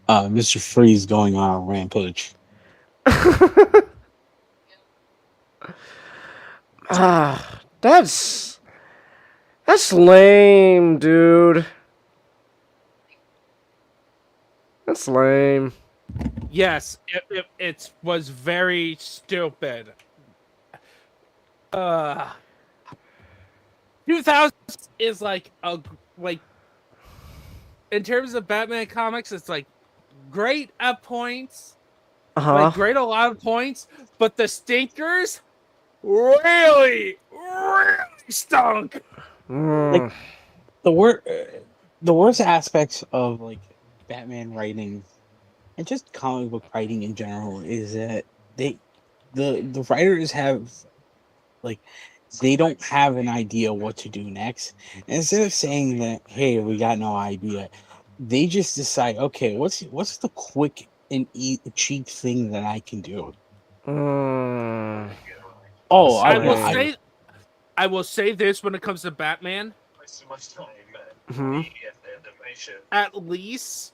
Mr. Freeze going on a rampage. That's lame, dude. That's lame. yes, it was very stupid. 2000 is like in terms of Batman comics, it's like great at points, like great a lot of points, but the stinkers really stunk. Like the worst aspects of like Batman writing and just comic book writing in general is that the writers have like they don't have an idea what to do next. And instead of saying that, hey, we got no idea, they just decide, okay, what's the quick and cheap thing that I can do? Mm. Oh, I will say this when it comes to Batman. Mhm. At least,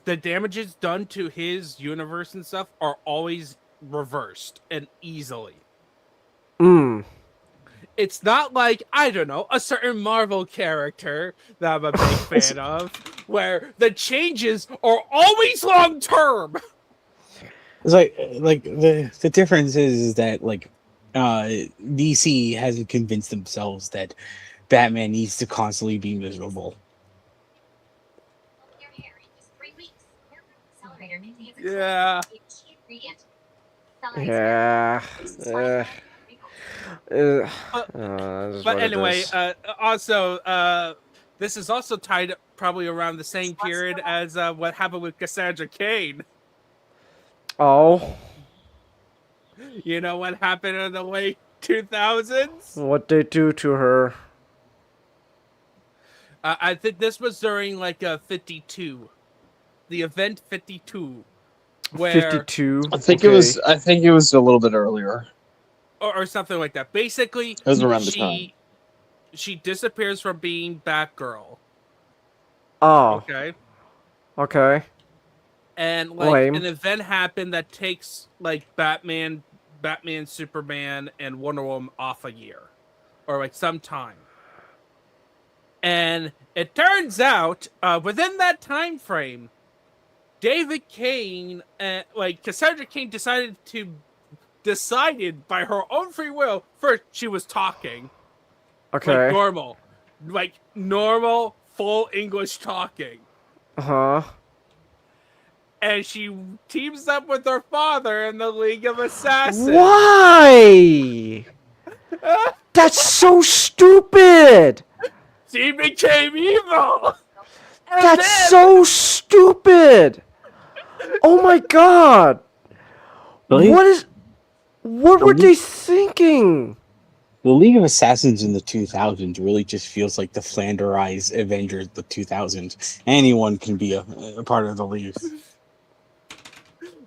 the damages done to his universe and stuff are always reversed and easily. It's not like, I don't know, a certain Marvel character that I'm a big fan of, where the changes are always long term. It's like the difference is that like DC hasn't convinced themselves that Batman needs to constantly be miserable. Yeah. Yeah. This is But what it anyway, is. also, this is also tied probably around the same period as what happened with Cassandra Cain. Oh, You know what happened in the late 2000s? what they do to her? I think this was during like 52, the event 52, where 52. I think Okay. I think it was a little bit earlier. or something like that. Basically, It was around the time. she disappears from being Batgirl. Oh, Okay. okay. And like Lame. an event happened that takes like Batman, Superman, and Wonder Woman off a year, or like some time. And it turns out, within that time frame, David Kane, like Cassandra Cain, decided by her own free will. First, she was talking Okay. like normal, full English talking. Uh-huh. And she teams up with her father in the League of Assassins. Why? That's so stupid. She became evil. That's so stupid. Oh my god. Really? What were they thinking? The League of Assassins in the 2000s really just feels like the Flanderized Avengers of the 2000s. Anyone can be a part of the League.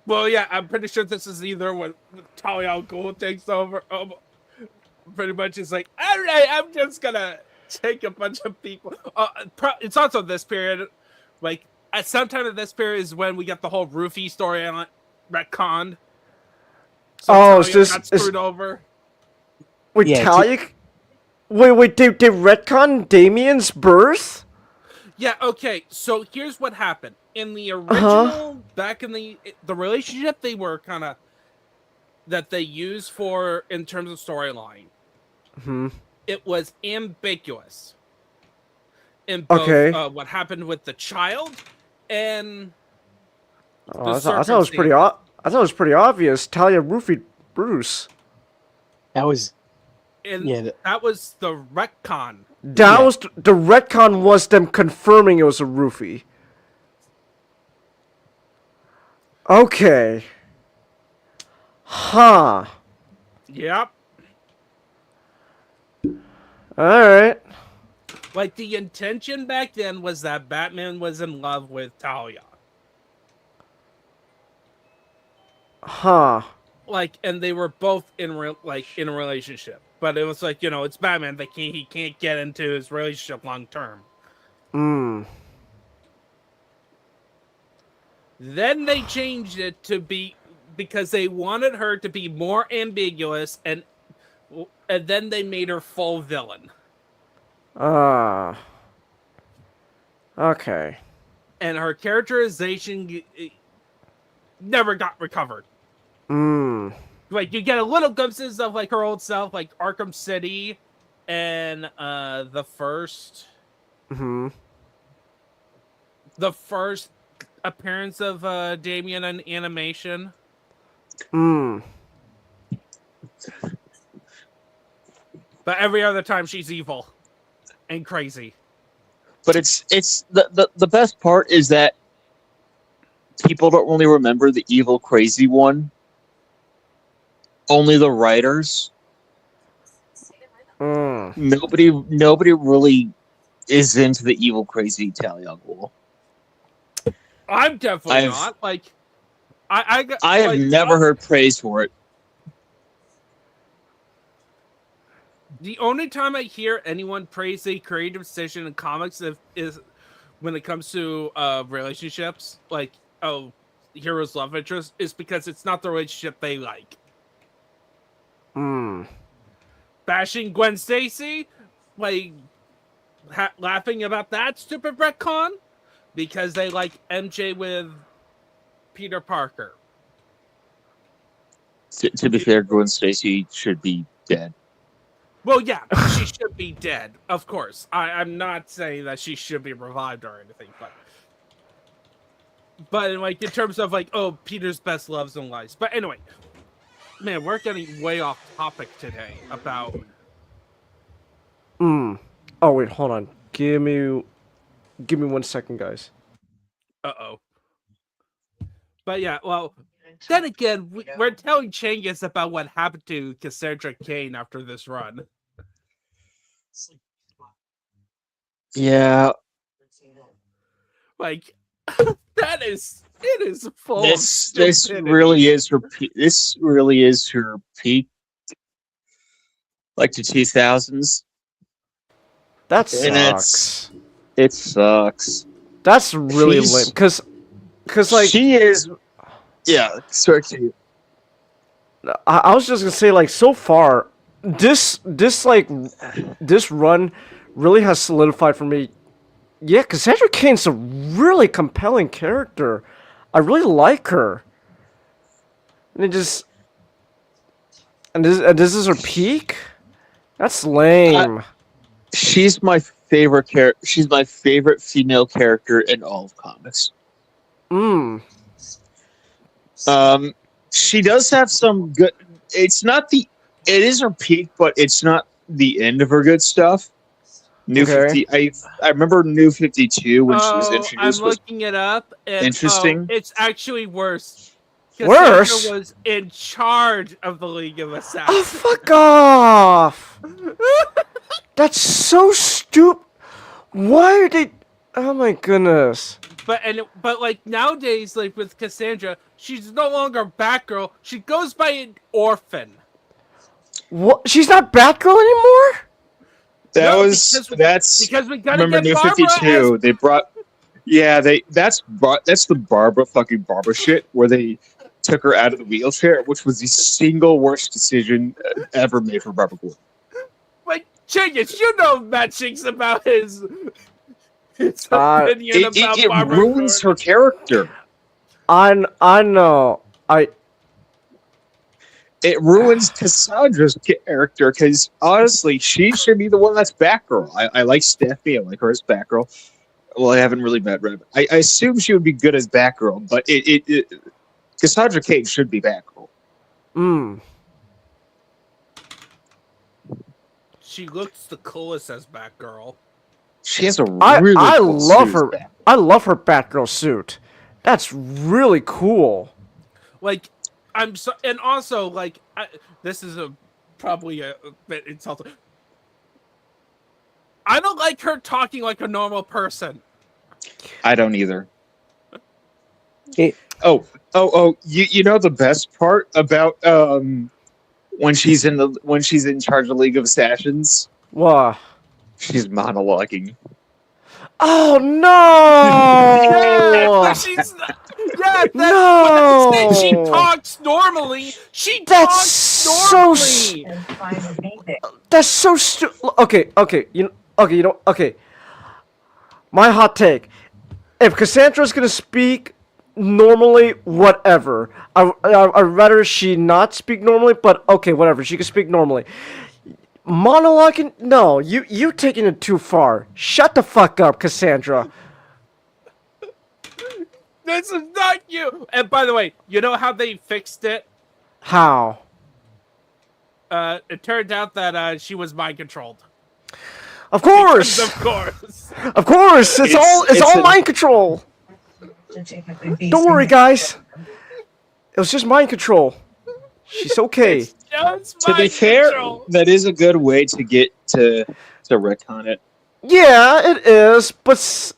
Well, yeah, I'm pretty sure this is either when Talia al Ghul takes over. Pretty much is like, all right, I'm just gonna take a bunch of people. It's also this period, like at some time of this period is when we got the whole Roofy story on retconned. So Oh, Talia is got this screwed over. wait, Yeah, Talia? Wait, they retcon Damien's birth? Yeah, okay. So here's what happened. In the original, back in the relationship they were kind of that they used for in terms of storyline, it was ambiguous in both what happened with the child and Oh, I thought it was pretty. I thought it was pretty obvious. Talia roofied Bruce. That was that was the retcon. That was the retcon. Was them confirming it was a roofie. Okay. Huh. Yep. Alright. Like the intention back then was that Batman was in love with Talia. Huh. Like, and they were both in a relationship, but it was like, you know, it's Batman. He can't get into his relationship long term. Then they changed it to be because they wanted her to be more ambiguous, and then they made her full villain. Okay. And her characterization never got recovered. Like, you get a little glimpses of like her old self, like Arkham City, and the first appearance of Damien in animation. But every other time she's evil and crazy. But it's the best part is that people don't really remember the evil crazy one. Only the writers. Nobody really is into the evil crazy Talia al Ghul. I'm definitely not. Like, I have never heard praise for it. The only time I hear anyone praise a creative decision in comics is when it comes to relationships, like heroes' love interest, is because it's not the relationship they like. Bashing Gwen Stacy, like laughing about that stupid retcon because they like MJ with Peter Parker. To be fair, Gwen Stacy should be dead. Well, yeah, she should be dead, of course. I'm not saying that she should be revived or anything, but like in terms of like, oh, Peter's best loves and lies. But anyway, man, we're getting way off topic today about. Oh wait, hold on. Give me 1 second, guys. Uh-oh. But yeah, well, then again, we're telling Changus about what happened to Cassandra Cain after this run. Yeah, Like, it is full of this stupidity. really is her. This really is her peak, like the 2000s. That And sucks. it sucks. That's really lame. Cause like she is. Yeah, sorry to you. I was just gonna say, like, so far, this run really has solidified for me. Yeah, Cassandra Cain's a really compelling character. I really like her. And this is her peak. That's lame. She's my favorite character. She's my favorite female character in all of comics. She does have some good. It's not the. It is her peak, but it's not the end of her good stuff. New Okay. 50. I remember New 52 when she was I'm introduced. Was looking it up. And, interesting. It's actually worse. Worse? Cassandra was in charge of the League of Oh, Assassins. fuck off! That's so stupid. Why are they? Oh my goodness. But like nowadays, like with Cassandra, she's no longer Batgirl. She goes by an orphan. What? She's not Batgirl anymore? That's because we gotta remember get New Barbara 52. They brought. Yeah, that's the Barbara shit where they took her out of the wheelchair, which was the single worst decision ever made for Barbara Gordon. Like, Changus, you know Matt Shinks about his opinion about It Barbara ruins Gordon. her character. I know. It ruins Cassandra's character because honestly, she should be the one that's Batgirl. I like Stephanie. I like her as Batgirl. Well, I haven't really met her. I assume she would be good as Batgirl, but Cassandra Cain should be Batgirl. She looks the coolest as Batgirl. She has a really cool love suit her. as Batgirl. I love her Batgirl suit. That's really cool. Like, I'm so, and also like, this is probably a bit insulting. I don't like her talking like a normal person. I don't either. You know the best part about when she's in charge of League of Assassins? What? She's monologuing. Oh no! But she's not, yeah, that's No! when I say she talks normally. She That's talks so normally. And find anything. That's so stupid. Okay. My hot take: if Cassandra's gonna speak normally, whatever. I'd rather she not speak normally, but okay, whatever. She can speak normally. Monologuing? No, you taking it too far. Shut the fuck up, Cassandra. This is not you. And by the way, you know how they fixed it? How? It turned out that she was mind controlled. Of course, Of course. of course. It's all mind control. Don't worry, guys. It was just mind control. She's okay. To be fair, that is a good way to get to retcon it. Yeah, it is, but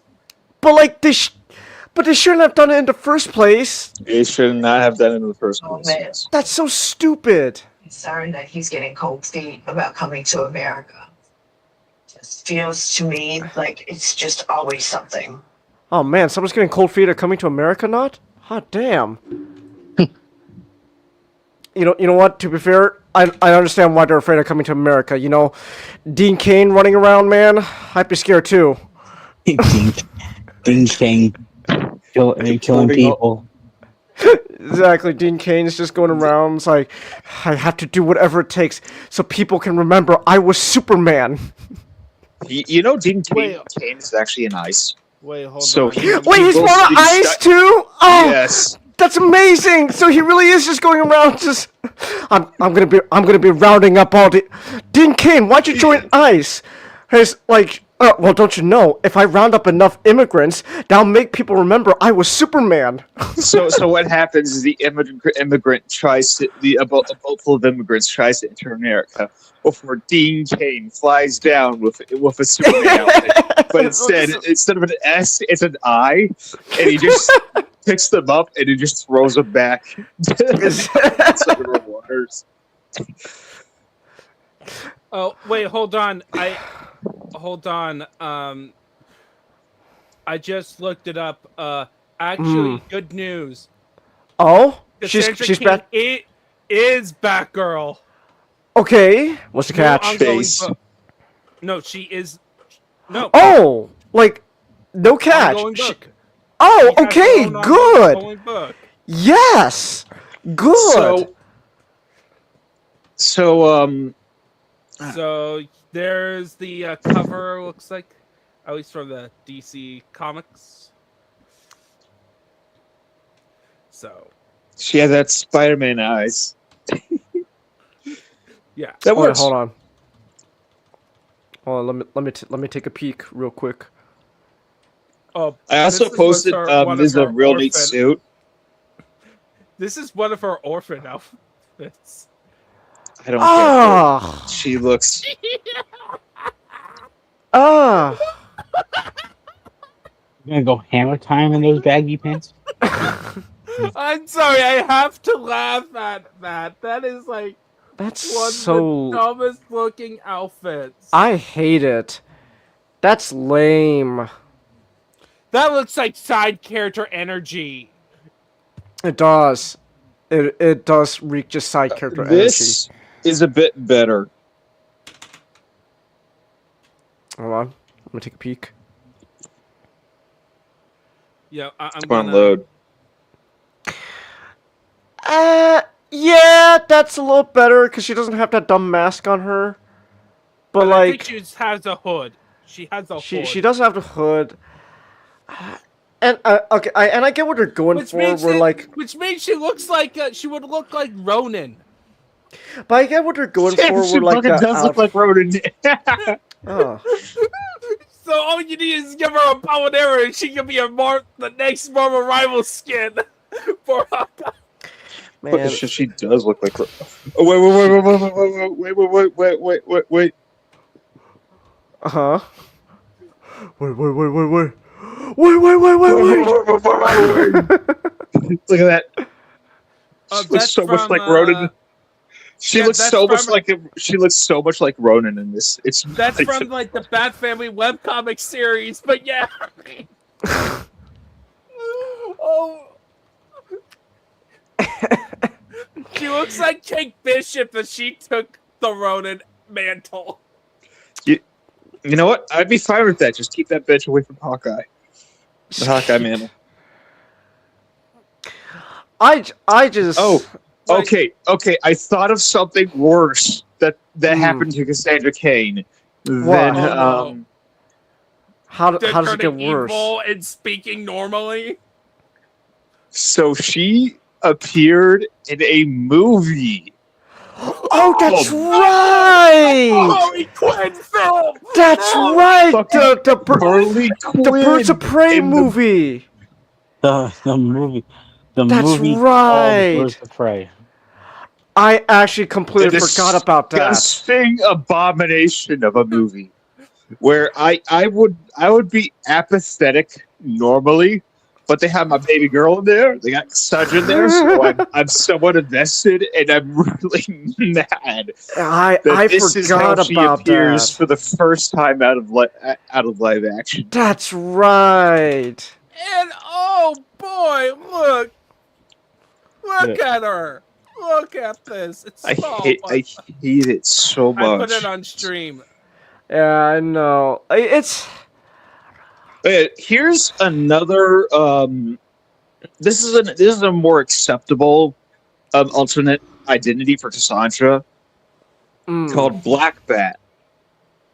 like they shouldn't have done it in the first place. They should not have done it in the first Oh, place. man. That's so stupid. Sorry that he's getting cold feet about coming to America. Just feels to me like it's just always something. Oh man, someone's getting cold feet or coming to America, not? Hot damn. You know what? To be fair, I understand why they're afraid of coming to America. You know, Dean Cain running around, man. I'd be scared too. Ding King. Killing people. Exactly. Dean Cain is just going around. It's like, I have to do whatever it takes so people can remember I was Superman. You know, Dean Wait. Cain is actually an ice. Wait, hold So on. he- Wait, he's goes on to ice too? Oh, Yes. that's amazing. So he really is just going around. Just, I'm gonna be rounding up all the. Dean Cain, why'd you join ICE? He's like, well, don't you know? If I round up enough immigrants, that'll make people remember I was Superman. So what happens is the immigrant tries to a boat full of immigrants tries to enter America before Dean Cain flies down with a Superman outfit, but instead of an S, it's an I, and he just picks them up and he just throws them back to the waters. Oh wait, hold on. I just looked it up. Actually, good news. Oh, Cassandra she's Cain back. It is Batgirl. Okay, what's the catch? Face. No, she is. No. Oh, like no catch. Ongoing She- book. Oh, She has okay, her own good. ongoing book. Yes, good. So So there's the cover. Looks like, at least from the DC comics. So she has that Spider-Man eyes. yeah. That Wait, works. hold on. Hold on, let me take a peek real quick. Oh, I also this is posted one this is of a her real neat orphan- suit. This is one of her orphan outfits. I don't get Ah, it. She looks ah. You're gonna go hammer time in those baggy pants? I'm sorry, I have to laugh at that. That is like That's one so. of the dumbest looking outfits. I hate it. That's lame. That looks like side character energy. It does. It does reek just side character this is a bit better. energy. Hold on. Let me take a peek. Yeah, I'm Come on, gonna load. Yeah, that's a little better because she doesn't have that dumb mask on her. But I think like, she just has a hood. She has a hood. she does have the hood. And okay, I get what they're going Which for. means We're like, which means she looks like she would look like Ronin. but I get what they're going for. She We're like fucking that. does look like Ronan. Oh. So all you need is give her a bow and arrow, and she can be the next Marvel rival skin for Hawkeye. Man, She does look like. Oh, wait. uh-huh. Wait. Look at that. She looks That's so much from, like Ronan. She yeah, looks that's so much from- like she looks so much like Ronan in this. It's That's like, from like the Bat Family webcomic series, but yeah. Oh. She looks like Kate Bishop if she took the Ronin mantle. you know what? I'd be fine with that. Just keep that bitch away from Hawkeye. The Hawkeye man. I just. Oh, Like- okay. I thought of something worse that happened to Cassandra Cain. Then What? Oh, no. How does it get Turning worse? evil and speaking normally. so she appeared in a movie. Oh, that's right. Harley Quinn film. That's No. right. Fucking The Harley Quinn. Birds of Prey in the- movie. The movie. The That's movie right. called Birds of Prey. I actually completely The forgot about that. disgusting abomination of a movie where I would be apathetic normally, but they have my baby girl in there. They got Cassandra in there, so I'm somewhat invested, and I'm really mad I that this is how forgot she about appears that. for the first time out of live action. That's right. And oh boy, look at her. Look at this. It's I so hate it so I much. put it on stream. Yeah, I know. It's Here's another this is a more acceptable alternate identity for Cassandra called Black Bat,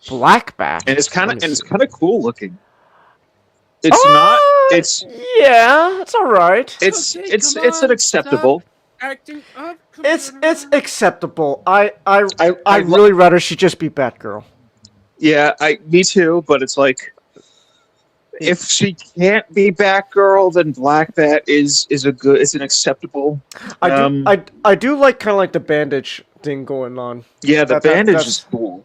Black Bat. and it's Let me see. kind of cool looking. It's not. It's Yeah, it's all right. it's Okay, it's come it's an on, acceptable. Acting up. It's computer. acceptable. I I really rather she just be Batgirl. Yeah, me too. But it's like, if she can't be Batgirl, then Black Bat is an acceptable. I do like kind of like the bandage thing going on. Yeah, the bandage is that's- cool.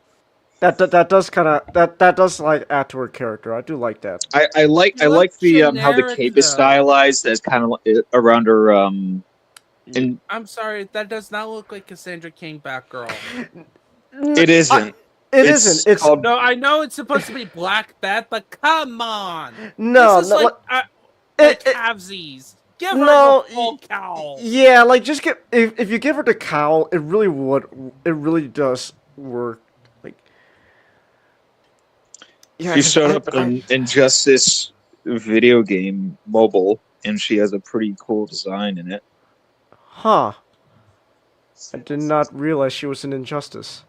That does kind of that does like add to her character. I do like that. I like You look the how the generic, cape is though. stylized as kind of around her and I'm sorry, that does not look like Cassandra Cain Batgirl. it isn't. It isn't. It's called No, I know it's supposed to be Black Bat, but come on. no, This is no. like, it- halvesies. Give her No, the full cowl. Yeah, like just get if you give her the cowl, it really does work. Like, yeah, She showed up in Injustice video game mobile, and she has a pretty cool design in it. Huh. I did not realize she was in Injustice.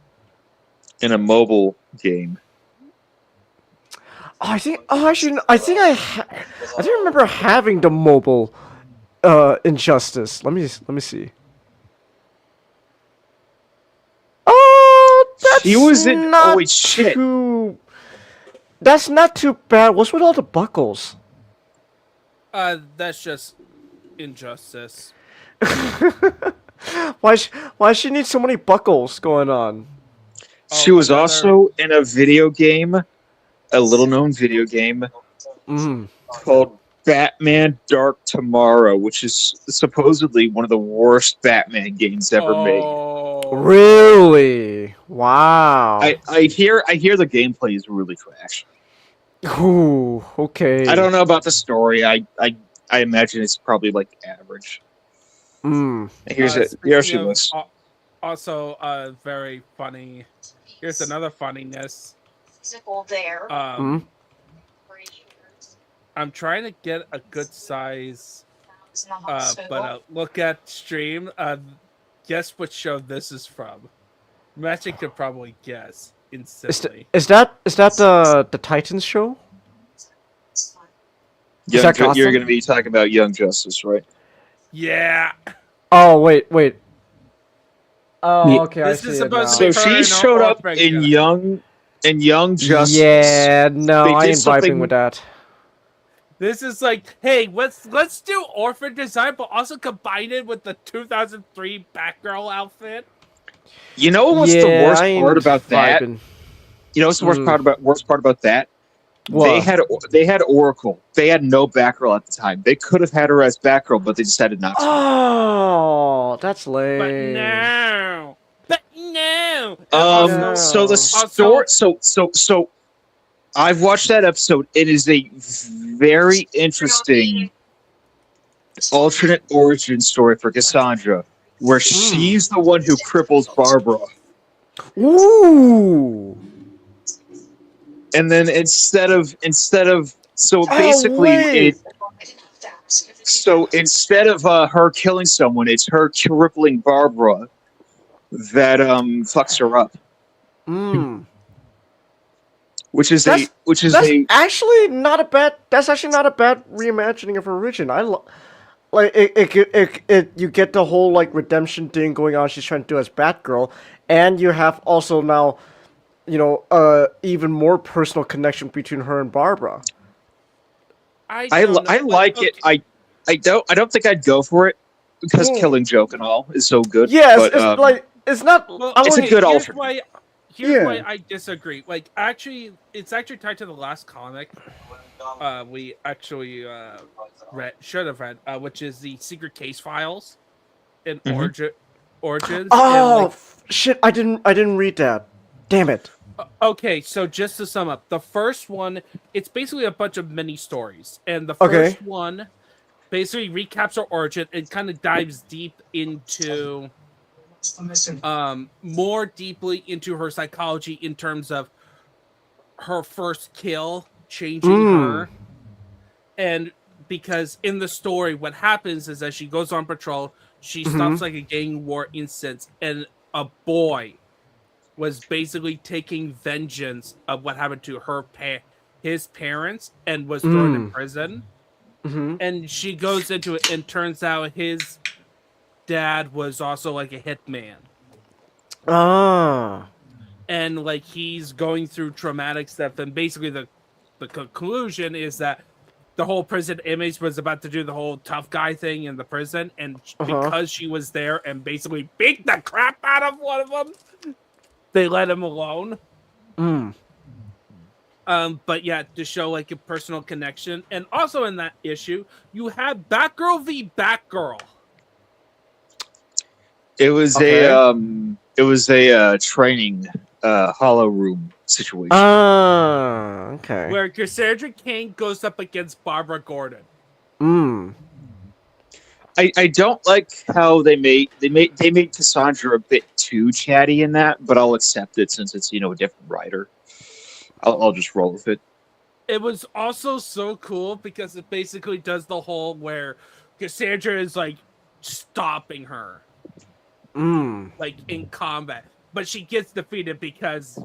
In a mobile game. Oh, I think. Oh, actually, I think I do remember having the mobile, Injustice. Let me see. Oh, that's She was in. not Oh wait, shit! too. That's not too bad. What's with all the buckles? That's just injustice. Why she need so many buckles going on? She was also in a video game, a little-known video game called Batman: Dark Tomorrow, which is supposedly one of the worst Batman games ever made. Really? Wow. I hear the gameplay is really trash. Ooh, okay. I don't know about the story. I imagine it's probably like average. Here's it. Here she looks. Also, very funny. Here's another funniness. There. I'm trying to get a good size, but look at stream. Guess what show this is from? Magic could probably guess instantly. Is that the Titans show? that You're Gotham? going to be talking about Young Justice, right? Yeah. Oh wait. Oh, Yeah. okay. This I is see it supposed now. to So be her she and her showed up orphan in kid. Young Justice. Yeah, no, They I did ain't something- vibing with that. This is like, hey, let's do orphan design, but also combine it with the 2003 Batgirl outfit. You know what's the Yeah, worst I ain't part about that? vibing. You know what's the worst part about that? What? They had Oracle. They had no Batgirl at the time. They could have had her as Batgirl, but they decided not to. Oh, that's lame. But no. No. So the story. So I've watched that episode. It is a very interesting alternate origin story for Cassandra, where she's the one who cripples Barbara. Ooh. And then instead of so basically wait. so instead of her killing someone, it's her crippling Barbara that fucks her up. Which is That's actually not a bad reimagining of her origin. Like it you get the whole like redemption thing going on she's trying to do as Batgirl, and you have also now, you know, even more personal connection between her and Barbara. I like it. I don't think I'd go for it because Killing Joke and all is so good. Yes, but, it's like it's not. Well, it's a good here's alternate. Here's why I disagree. Like, actually, it's actually tied to the last comic we actually should have read, which is the Secret Case Files in Origins. Oh and, like, shit! I didn't read that. Damn it. Okay, so just to sum up, the first one, it's basically a bunch of mini stories, and the first one basically recaps her origin and kind of dives deep into more deeply into her psychology in terms of her first kill changing her, and because in the story, what happens is that she goes on patrol, she stops Mhm. like a gang war instance, and a boy was basically taking vengeance of what happened to his parents and was thrown in Mm. prison. Mhm. And she goes into it, and turns out his dad was also like a hitman. Ah. And like he's going through traumatic stuff, and basically the conclusion is that the whole prison image was about to do the whole tough guy thing in the prison, and Uh-huh. because she was there and basically beat the crap out of one of them, they let him alone. Mm. But yeah, to show like a personal connection, and also in that issue, you have Batgirl v Batgirl. It was Okay. a training hollow room situation. Ah. Okay. Where Cassandra Cain goes up against Barbara Gordon. Mm. I don't like how they made Cassandra a bit too chatty in that, but I'll accept it since it's a different writer. I'll just roll with it. It was also so cool because it basically does the whole where Cassandra is like stopping her, Mm. like in combat, but she gets defeated because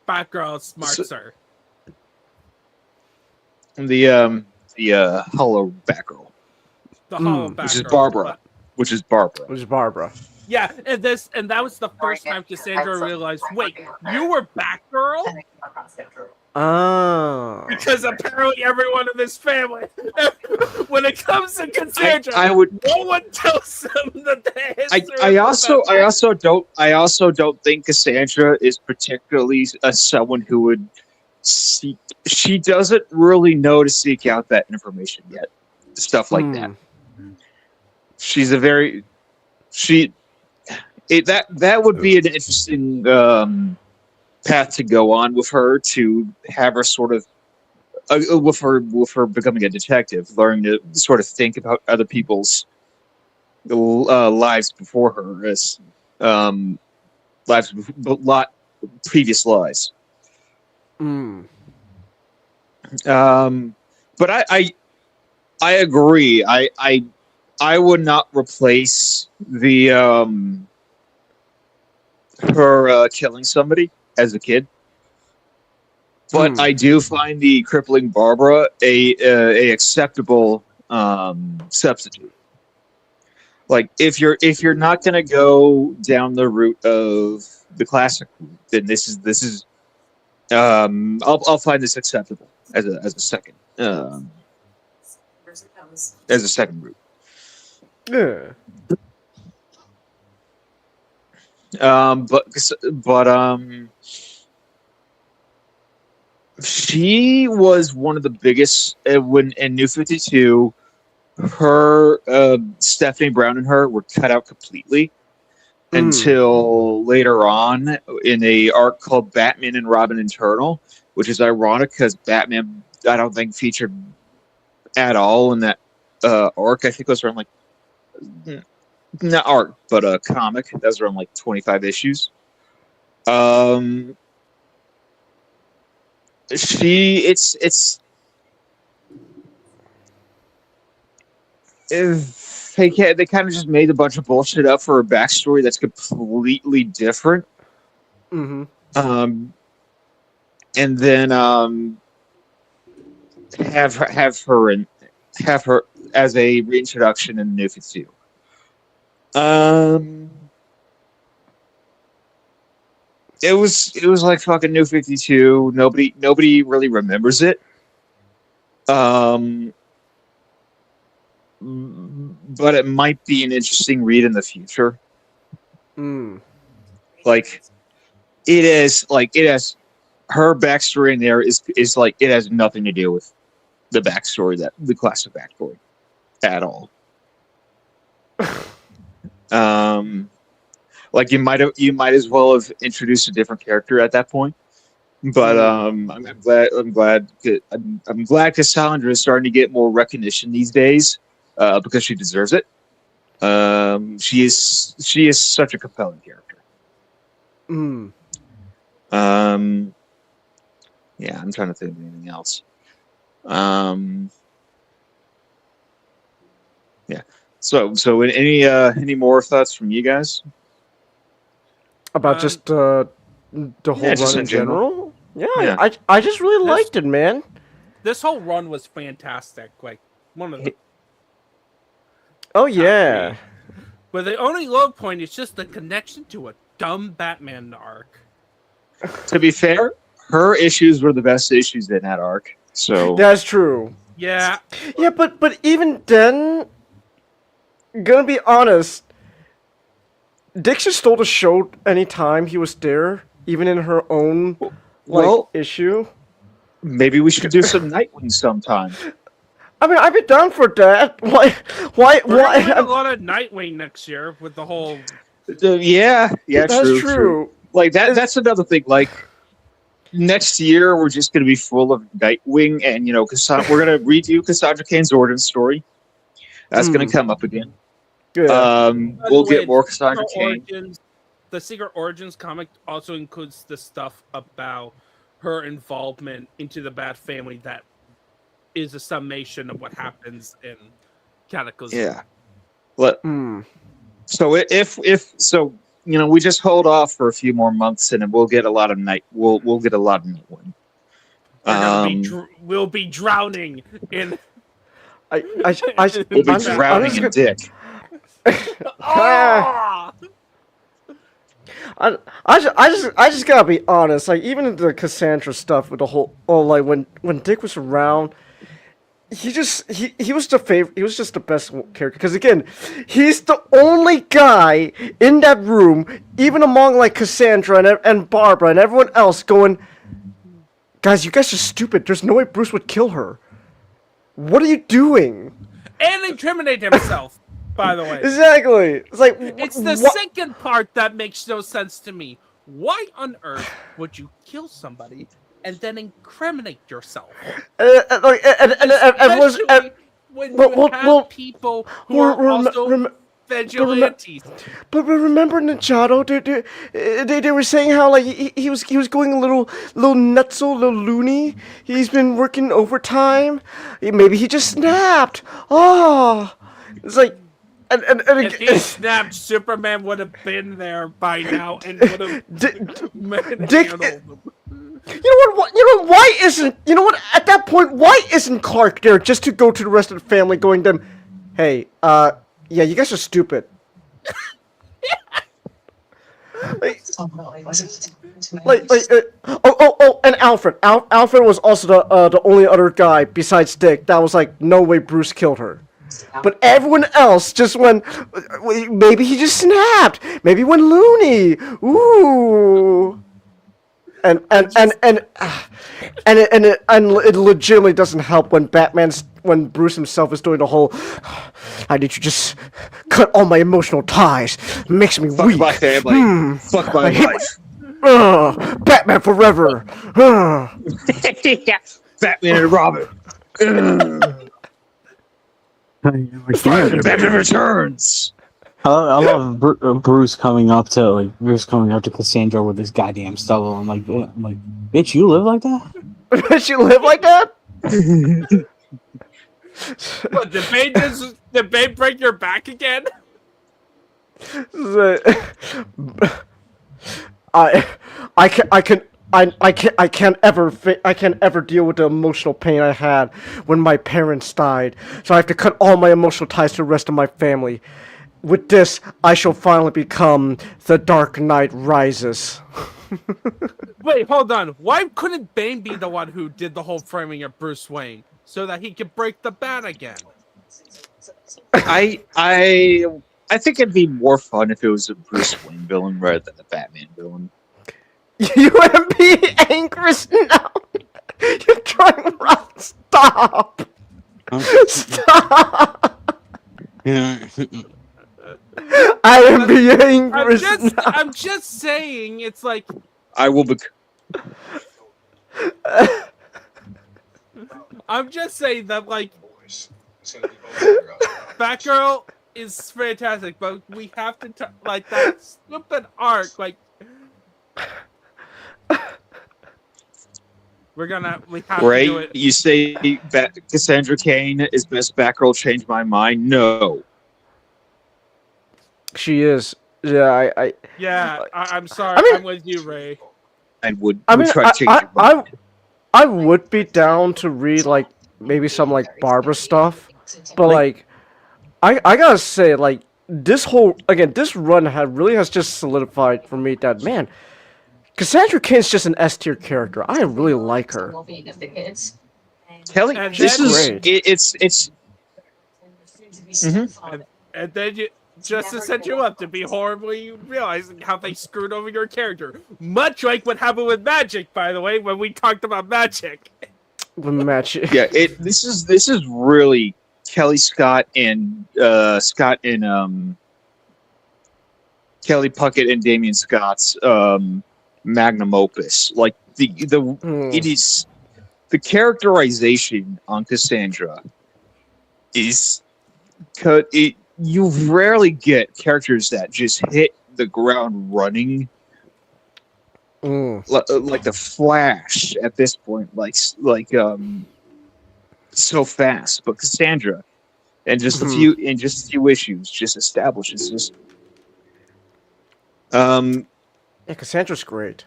Batgirl So, smarts her. the hollow Batgirl, The Hollow Mm. which is Batgirl. Barbara, But Which is Barbara. yeah, and that was the first time Cassandra realized, wait, you were Batgirl? Ah. Because apparently everyone in this family, when it comes to Cassandra, I would. no one tells them that the I, history I of the also I Batgirl. also don't think Cassandra is particularly someone who would seek. She doesn't really know to seek out that information yet. Stuff like that. Mm. She's a very she. That would be an interesting path to go on with her, to have her sort of with her becoming a detective, learning to sort of think about other people's lives before her, as um, lot previous lives. Mm. But I agree. I would not replace the her killing somebody as a kid. But Mm. I do find the crippling Barbara a acceptable substitute. Like if you're not gonna go down the route of the classic route, then this is I'll find this acceptable as a second as a second route. Yeah. But she was one of the biggest when in New 52. Her Stephanie Brown and her were cut out completely Mm. until later on in a arc called Batman and Robin Internal, which is ironic because Batman I don't think featured at all in that arc. I think it was around like not arc, but a comic that was around like 25 issues. Um, it's if they kind of just made a bunch of bullshit up for a backstory that's completely different. Mm-hmm. Um, and then have her as a reintroduction in New 52. It was like fucking New 52. Nobody really remembers it. But it might be an interesting read in the future. Mm. Like it has her backstory in there is like it has nothing to do with the backstory that the classic backstory at all. Like you might as well have introduced a different character at that point. But I'm glad Cassandra is starting to get more recognition these days because she deserves it. She is such a compelling character. Mm. Yeah, I'm trying to think of anything else. So any more thoughts from you guys? About just the whole just run in in general. general. Yeah, Yeah. I just really This- liked it, man. This whole run was fantastic. Like one of the Oh top yeah. 3. But the only low point is just the connection to a dumb Batman arc. To be fair, her issues were the best issues in that arc. So That's true. Yeah, Yeah, but even then, gonna be honest, Dixon stole the show anytime he was there, even in her own well, issue. maybe we should do some Nightwing sometime. I mean, I'd be down for that. Why? we're gonna get a I'm- lot of Nightwing next year with the whole. Yeah, That's true. Like that's another thing. Like next year, we're just going to be full of Nightwing, and we're going to redo Cassandra Cain's origin story. That's going to come up again. Yeah. By We'll the way, get more Cassandra Cain. The Secret Origins comic also includes the stuff about her involvement into the Bat family that is a summation of what happens in Cataclysm. Yeah. Let, Hmm. so if so, we just hold off for a few more months, and then we'll get a lot of We'll get a lot of Nightwing. We'll be drowning in. I We'll be I'm drowning just in gonna- dick. Ah! I just gotta be honest. Like even the Cassandra stuff with the whole like when Dick was around, he was the favorite. He was just the best character because again, he's the only guy in that room, even among like Cassandra and Barbara and everyone else, going, guys, you guys are stupid. There's no way Bruce would kill her. What are you doing? And incriminate himself, by the way. Exactly. It's like It's the second part that makes no sense to me. Why on earth would you kill somebody and then incriminate yourself? everyone's. Especially when you have people who are also vigilantes. But remember Ninjato, they were saying how like he was going a little nutso, a little loony. He's been working overtime. Maybe he just snapped. Oh, it's like and If he snapped, Superman would have been there by now and would have Dick. handled him. You know what? Why isn't? You know what? At that point, why isn't Clark there just to go to the rest of the family, going to them, hey, yeah, you guys are stupid. And Alfred. Alfred was also the only other guy besides Dick that was like, no way Bruce killed her. But everyone else just went. Maybe he just snapped. Maybe he went loony. Ooh. And it legitimately doesn't help when when Bruce himself is doing the whole, I need to just cut all my emotional ties. Makes me Fuck weak. my family. Fuck my life. Batman forever. Batman and Robin. Batman returns. I love Bruce coming up to Cassandra with this goddamn stubble. I'm like, bitch, you live like that? Does she live like that? What, did Bane break your back again? I can't ever deal with the emotional pain I had when my parents died. So I have to cut all my emotional ties to the rest of my family. With this, I shall finally become the Dark Knight Rises. Wait, hold on. Why couldn't Bane be the one who did the whole framing of Bruce Wayne so that he could break the bat again? I think it'd be more fun if it was a Bruce Wayne villain rather than a Batman villain. UMP Anchors now. You're trying to stop. Stop. Yeah. I am being angry. I'm just saying, it's like I will I'm just saying that like Batgirl is fantastic, but we have to like that stupid arc, like We have to Right? do it. You say Cassandra Cain is best Batgirl. Change my mind. No, She is. Yeah, Yeah, I'm I sorry. mean, I'm with you, Ray. I would I would mean, try to I, change I, your I, mind. I would be down to read like maybe some like Barbara stuff, but like I gotta say like this run really has just solidified for me that man, Cassandra Cain's just an S tier character. I really like her. Kelly, And She's this then is great. it's. Mhm. and then you just to set you up to be horribly realizing how they screwed over your character. Much like what happened with Magic, by the way, when we talked about Magic. The match. Yeah, this is really Kelly Scott and Kelly Puckett and Damian Scott's magnum opus. Like it is the characterization on Cassandra is you rarely get characters that just hit the ground running like the Flash at this point, so fast. But Cassandra, and just a few issues, just establishes this. Yeah, Cassandra's great.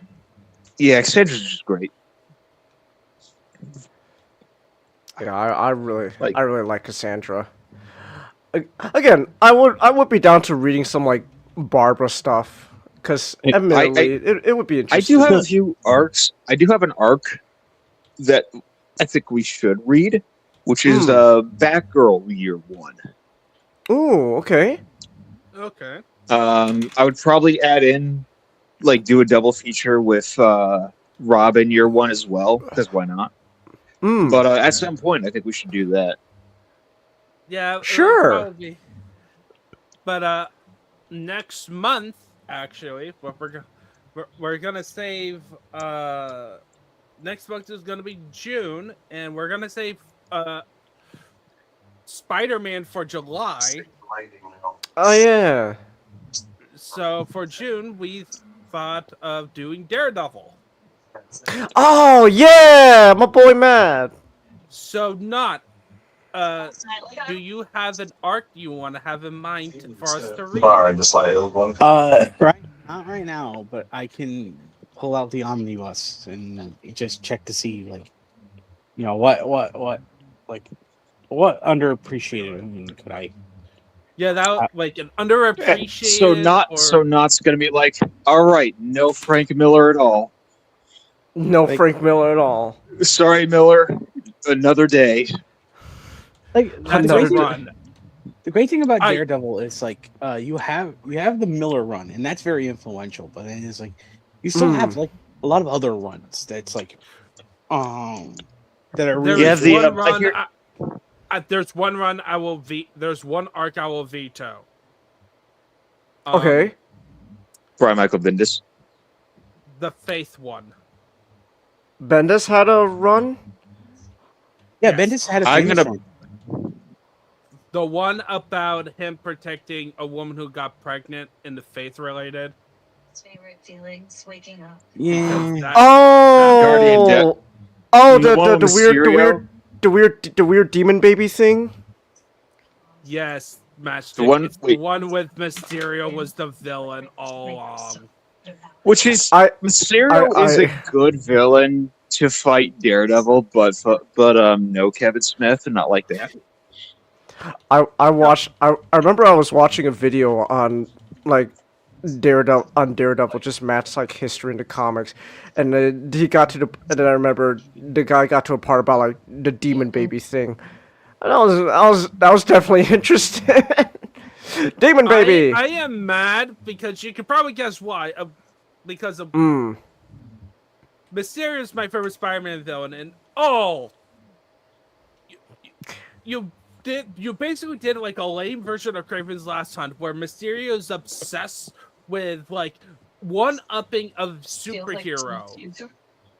Yeah, Cassandra's just great. Yeah, I really Like- like Cassandra. Again, I would be down to reading some like Barbara stuff because admittedly it would be I interesting. do have a few arcs. I do have an arc that I think we should read, which is Batgirl Year 1. Ooh, okay. Okay. I would probably add in, like, do a double feature with Robin Year 1 as well, because why not? But at some point, I think we should do that. Yeah. Sure. Probably. But next month, actually, what we're gonna save. Next month is gonna be June, and we're gonna save Spider-Man for July. Oh yeah. So for June, we thought of doing Daredevil. Oh yeah, my boy Matt. So not. Do you have an arc you want to have in mind for us to read? Not right now, but I can pull out the omnibus and just check to see, like, you know, what underappreciated could I? Yeah, that like an underappreciated. So not's gonna be like, all right, no Frank Miller at all. No Frank Miller at all. Sorry, Miller. Another day. Like run. the great thing about Daredevil is like you have the Miller run, and that's very influential. But then it's like you still have like a lot of other runs that's like that are really. There's one run. There's one run I will There's one arc I will veto. Okay. Brian Michael Bendis. The Faith one. Bendis had a run. Yeah, Yes. Bendis had a. I'm gonna. run. The one about him protecting a woman who got pregnant in the Faith related. Favorite feelings waking up. Yeah. Guardian Death. Oh, The one with the weird demon baby thing. Yes, Matchstick. The one- The one with Mysterio was the villain all along. Which is Mysterio is a good villain to fight Daredevil, but no Kevin Smith, and not like that. I remember I was watching a video on like Daredevil, just matched like history into comics, and then he got to and then I remember the guy got to a part about like the demon baby thing, and that was definitely interesting. Demon baby. I am mad because you could probably guess why. Because of Mysterio is my favorite Spider-Man villain, and you basically did like a lame version of Kraven's Last Hunt, where Mysterio is obsessed with like one-upping of superhero.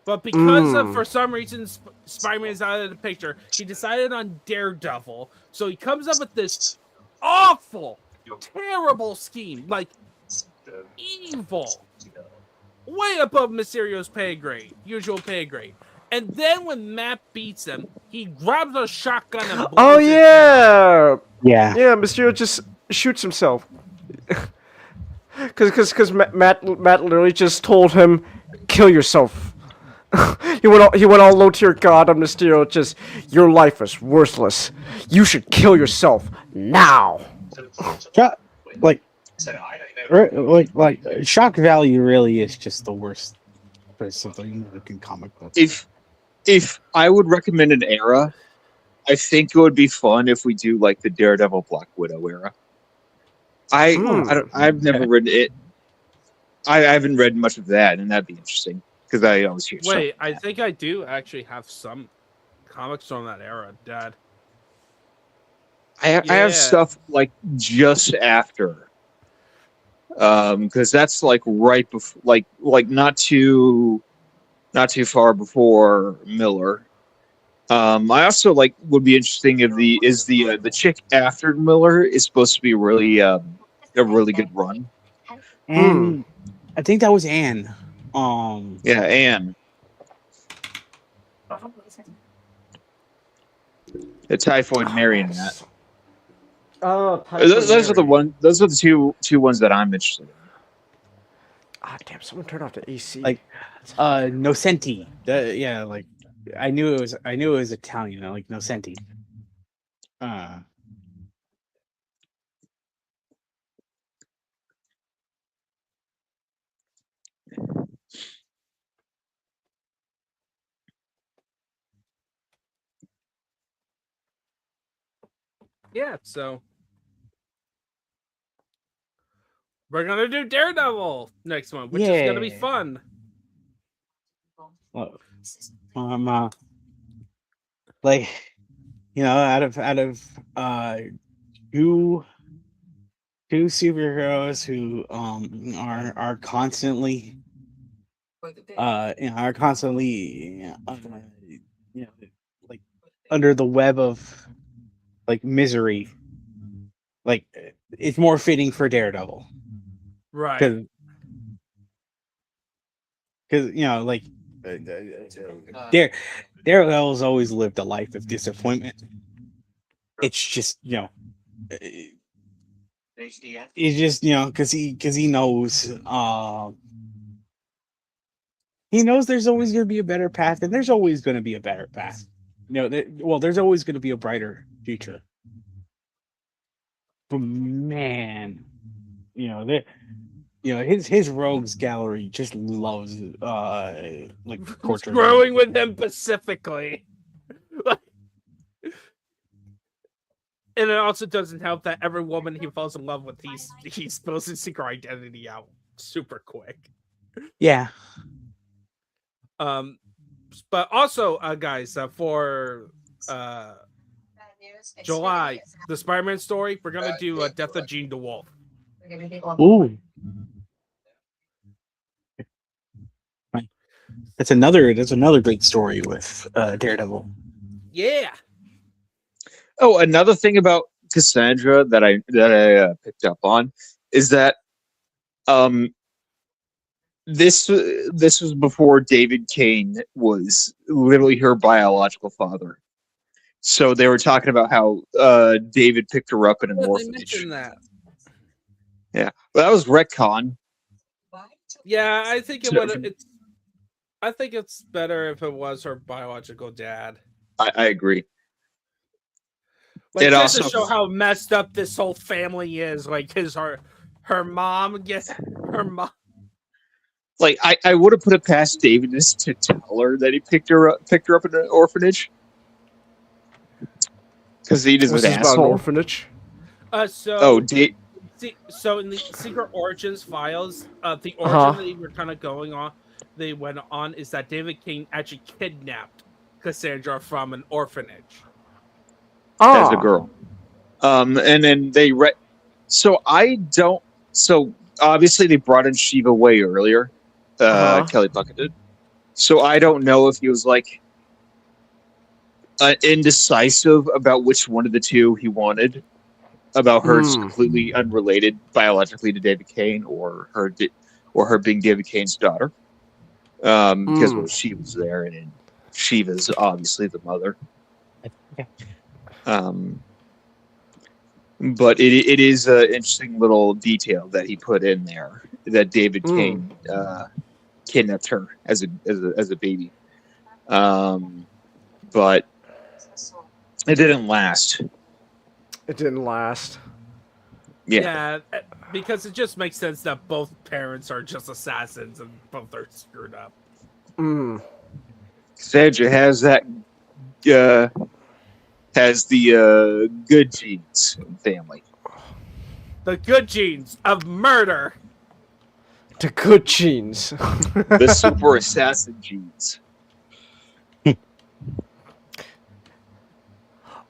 But because of, for some reason, Spider-Man is out of the picture, he decided on Daredevil. So he comes up with this awful, terrible scheme, like evil, way above Mysterio's pay grade, usual pay grade. And then when Matt beats him, he grabs a shotgun and blows Oh his head off. yeah, Yeah. Mysterio just shoots himself. Cause Matt literally just told him, kill yourself. he went all low tier god on Mysterio. Just your life is worthless. You should kill yourself now. Like, shock value really is just the worst for something in comic books. If I would recommend an era, I think it would be fun if we do like the Daredevil Black Widow era. I've never read it. I haven't read much of that, and that'd be interesting because I always hear. Wait, I think I do actually have some comics from that era, Dad. I have stuff like just after, because that's like right before, like not too far before Miller. I also like would be interesting if the chick after Miller is supposed to be really a really good run. And I think that was Anne. Yeah, Anne. The Typhoid Mary and that. Oh, Those are the one. Those are the two ones that I'm interested in. Ah, damn! Someone turned off the AC. Like, Nocenti. Yeah, like I knew it was Italian. Like Nocenti. Yeah, so we're gonna do Daredevil next month, which is gonna be fun. Like, out of two superheroes who are constantly like under the web of like misery, like it's more fitting for Daredevil, right? Because like Daredevil's always lived a life of disappointment. It's just it's just because he knows there's always going to be a better path, and there's always going to be a better path. There's always going to be a brighter future. But man, his rogues gallery just loves like torture. Growing with him specifically. And it also doesn't help that every woman he falls in love with, he's supposed to secret identity out super quick. Yeah. But also, guys, for July, the Spider-Man story, we're gonna do Death of Jean DeWolf. Ooh. That's another great story with Daredevil. Yeah. Oh, another thing about Cassandra that I picked up on is that this was before David Cain was literally her biological father. So they were talking about how David picked her up in an orphanage. They mentioned that. Yeah, but that was retcon. Yeah, I think I think it's better if it was her biological dad. I agree. Like, It just to also show how messed up this whole family is. Like, her mom gets her mom. Like I would have put it past David to tell her that he picked her up in an orphanage. Because he is an about an asshole. orphanage. So in the Secret Origins files, the origin they were kind of going on, they went on is that David Cain actually kidnapped Cassandra from an orphanage. As a girl. And then they so obviously they brought in Shiva way earlier. Kelly Puckett did. So I don't know if he was like indecisive about which one of the two he wanted. About her completely unrelated biologically to David Cain, or her being David Cain's daughter. Because she was there and Shiva's obviously the mother. Okay. But it is an interesting little detail that he put in there that David Cain kidnapped her as a baby. But it didn't last. It didn't last. Yeah. Because it just makes sense that both parents are just assassins and both are screwed up. Cassandra has that has the good genes in the family. The good genes of murder. The good genes. The super assassin genes.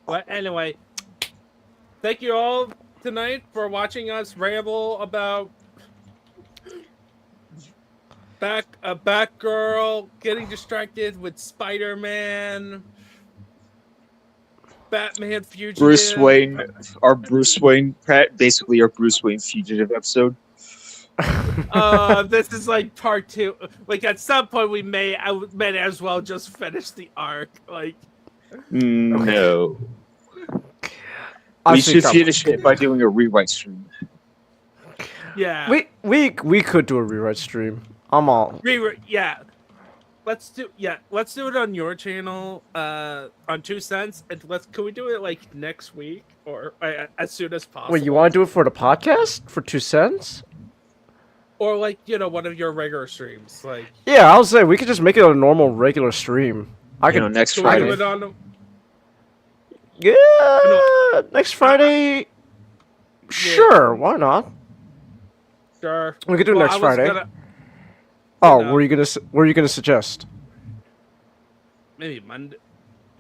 But anyway, thank you all tonight for watching us ramble about Batgirl, getting distracted with Spider-Man, Batman Fugitive. Bruce Wayne, basically our Bruce Wayne Fugitive episode. This is like part 2. Like at some point we may as well just finish the arc. Like no. We should finish it by doing a rewrite stream. Yeah. We could do a rewrite stream. I'm all. Yeah. Let's do it on your channel on 2 cents, and can we do it like next week or as soon as possible? Wait, you want to do it for the podcast for 2 cents? Or like, one of your regular streams, like. Yeah, I'll say we could just make it a normal regular stream. Next Can Friday. we do it on Yeah, next Friday. Sure, why not? Sure. We could do Well, next I was Friday. gonna- Oh, know. what are you gonna suggest? Maybe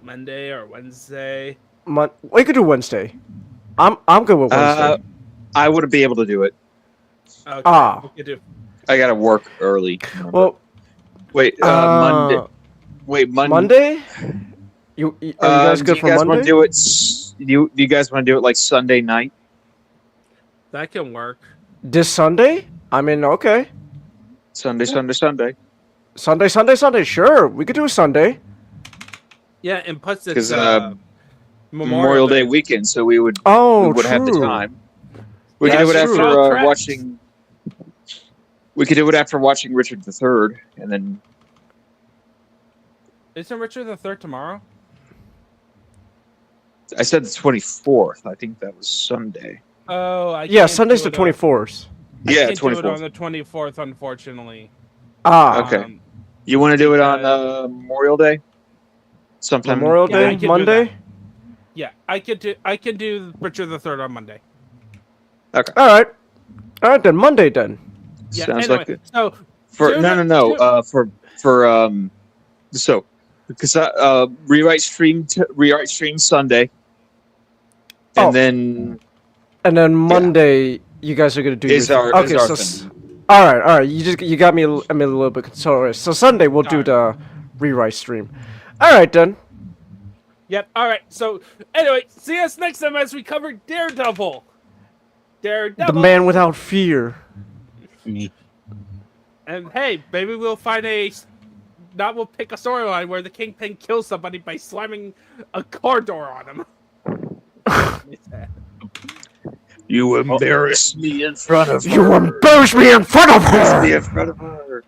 Monday or Wednesday. We could do Wednesday. I'm good with Wednesday. I wouldn't be able to do it. Okay, Ah. we could do. I gotta work early. Remember? Well, wait, Monday. Wait, Monday? Are you guys good for Monday? Want to do it? Do you guys want to do it like Sunday night? That can work. This Sunday? I mean, okay. Sunday. Sunday. Sure, we could do a Sunday. Yeah, and plus it's Because Memorial Day weekend, so we would have the true. time. We Yeah, could do it that's after true. Correct. watching. We could do it after watching Richard III, and then Isn't Richard the Third tomorrow? I said the 24th. I think that was Sunday. Oh, I Yeah, can't Sunday's do the it on- 24th. I Yeah, can't do it 24th. on the 24th, unfortunately. Okay. You want to do it on Memorial Day? Sometime. Memorial Yeah, I Day, can do Monday. Yeah, I can do Richard the Third on Monday. All right then. Monday then. Yeah, Sounds anyway, like it. so For do no. the- So because rewrite stream Sunday, and Oh. then And then Monday, you guys are gonna do. Is your our- okay. is our So thing. all right. You got me. I'm a little bit concerned. So Sunday we'll do the rewrite stream. All right then. Yep. All right. So anyway, see us next time as we cover Daredevil. The man without fear. Me. And hey, maybe we'll find we'll pick a storyline where the Kingpin kills somebody by slamming a car door on him. you embarrass me in front of You her. embarrass me in front of Embarrass me her. in front of her.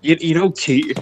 You know, Kate.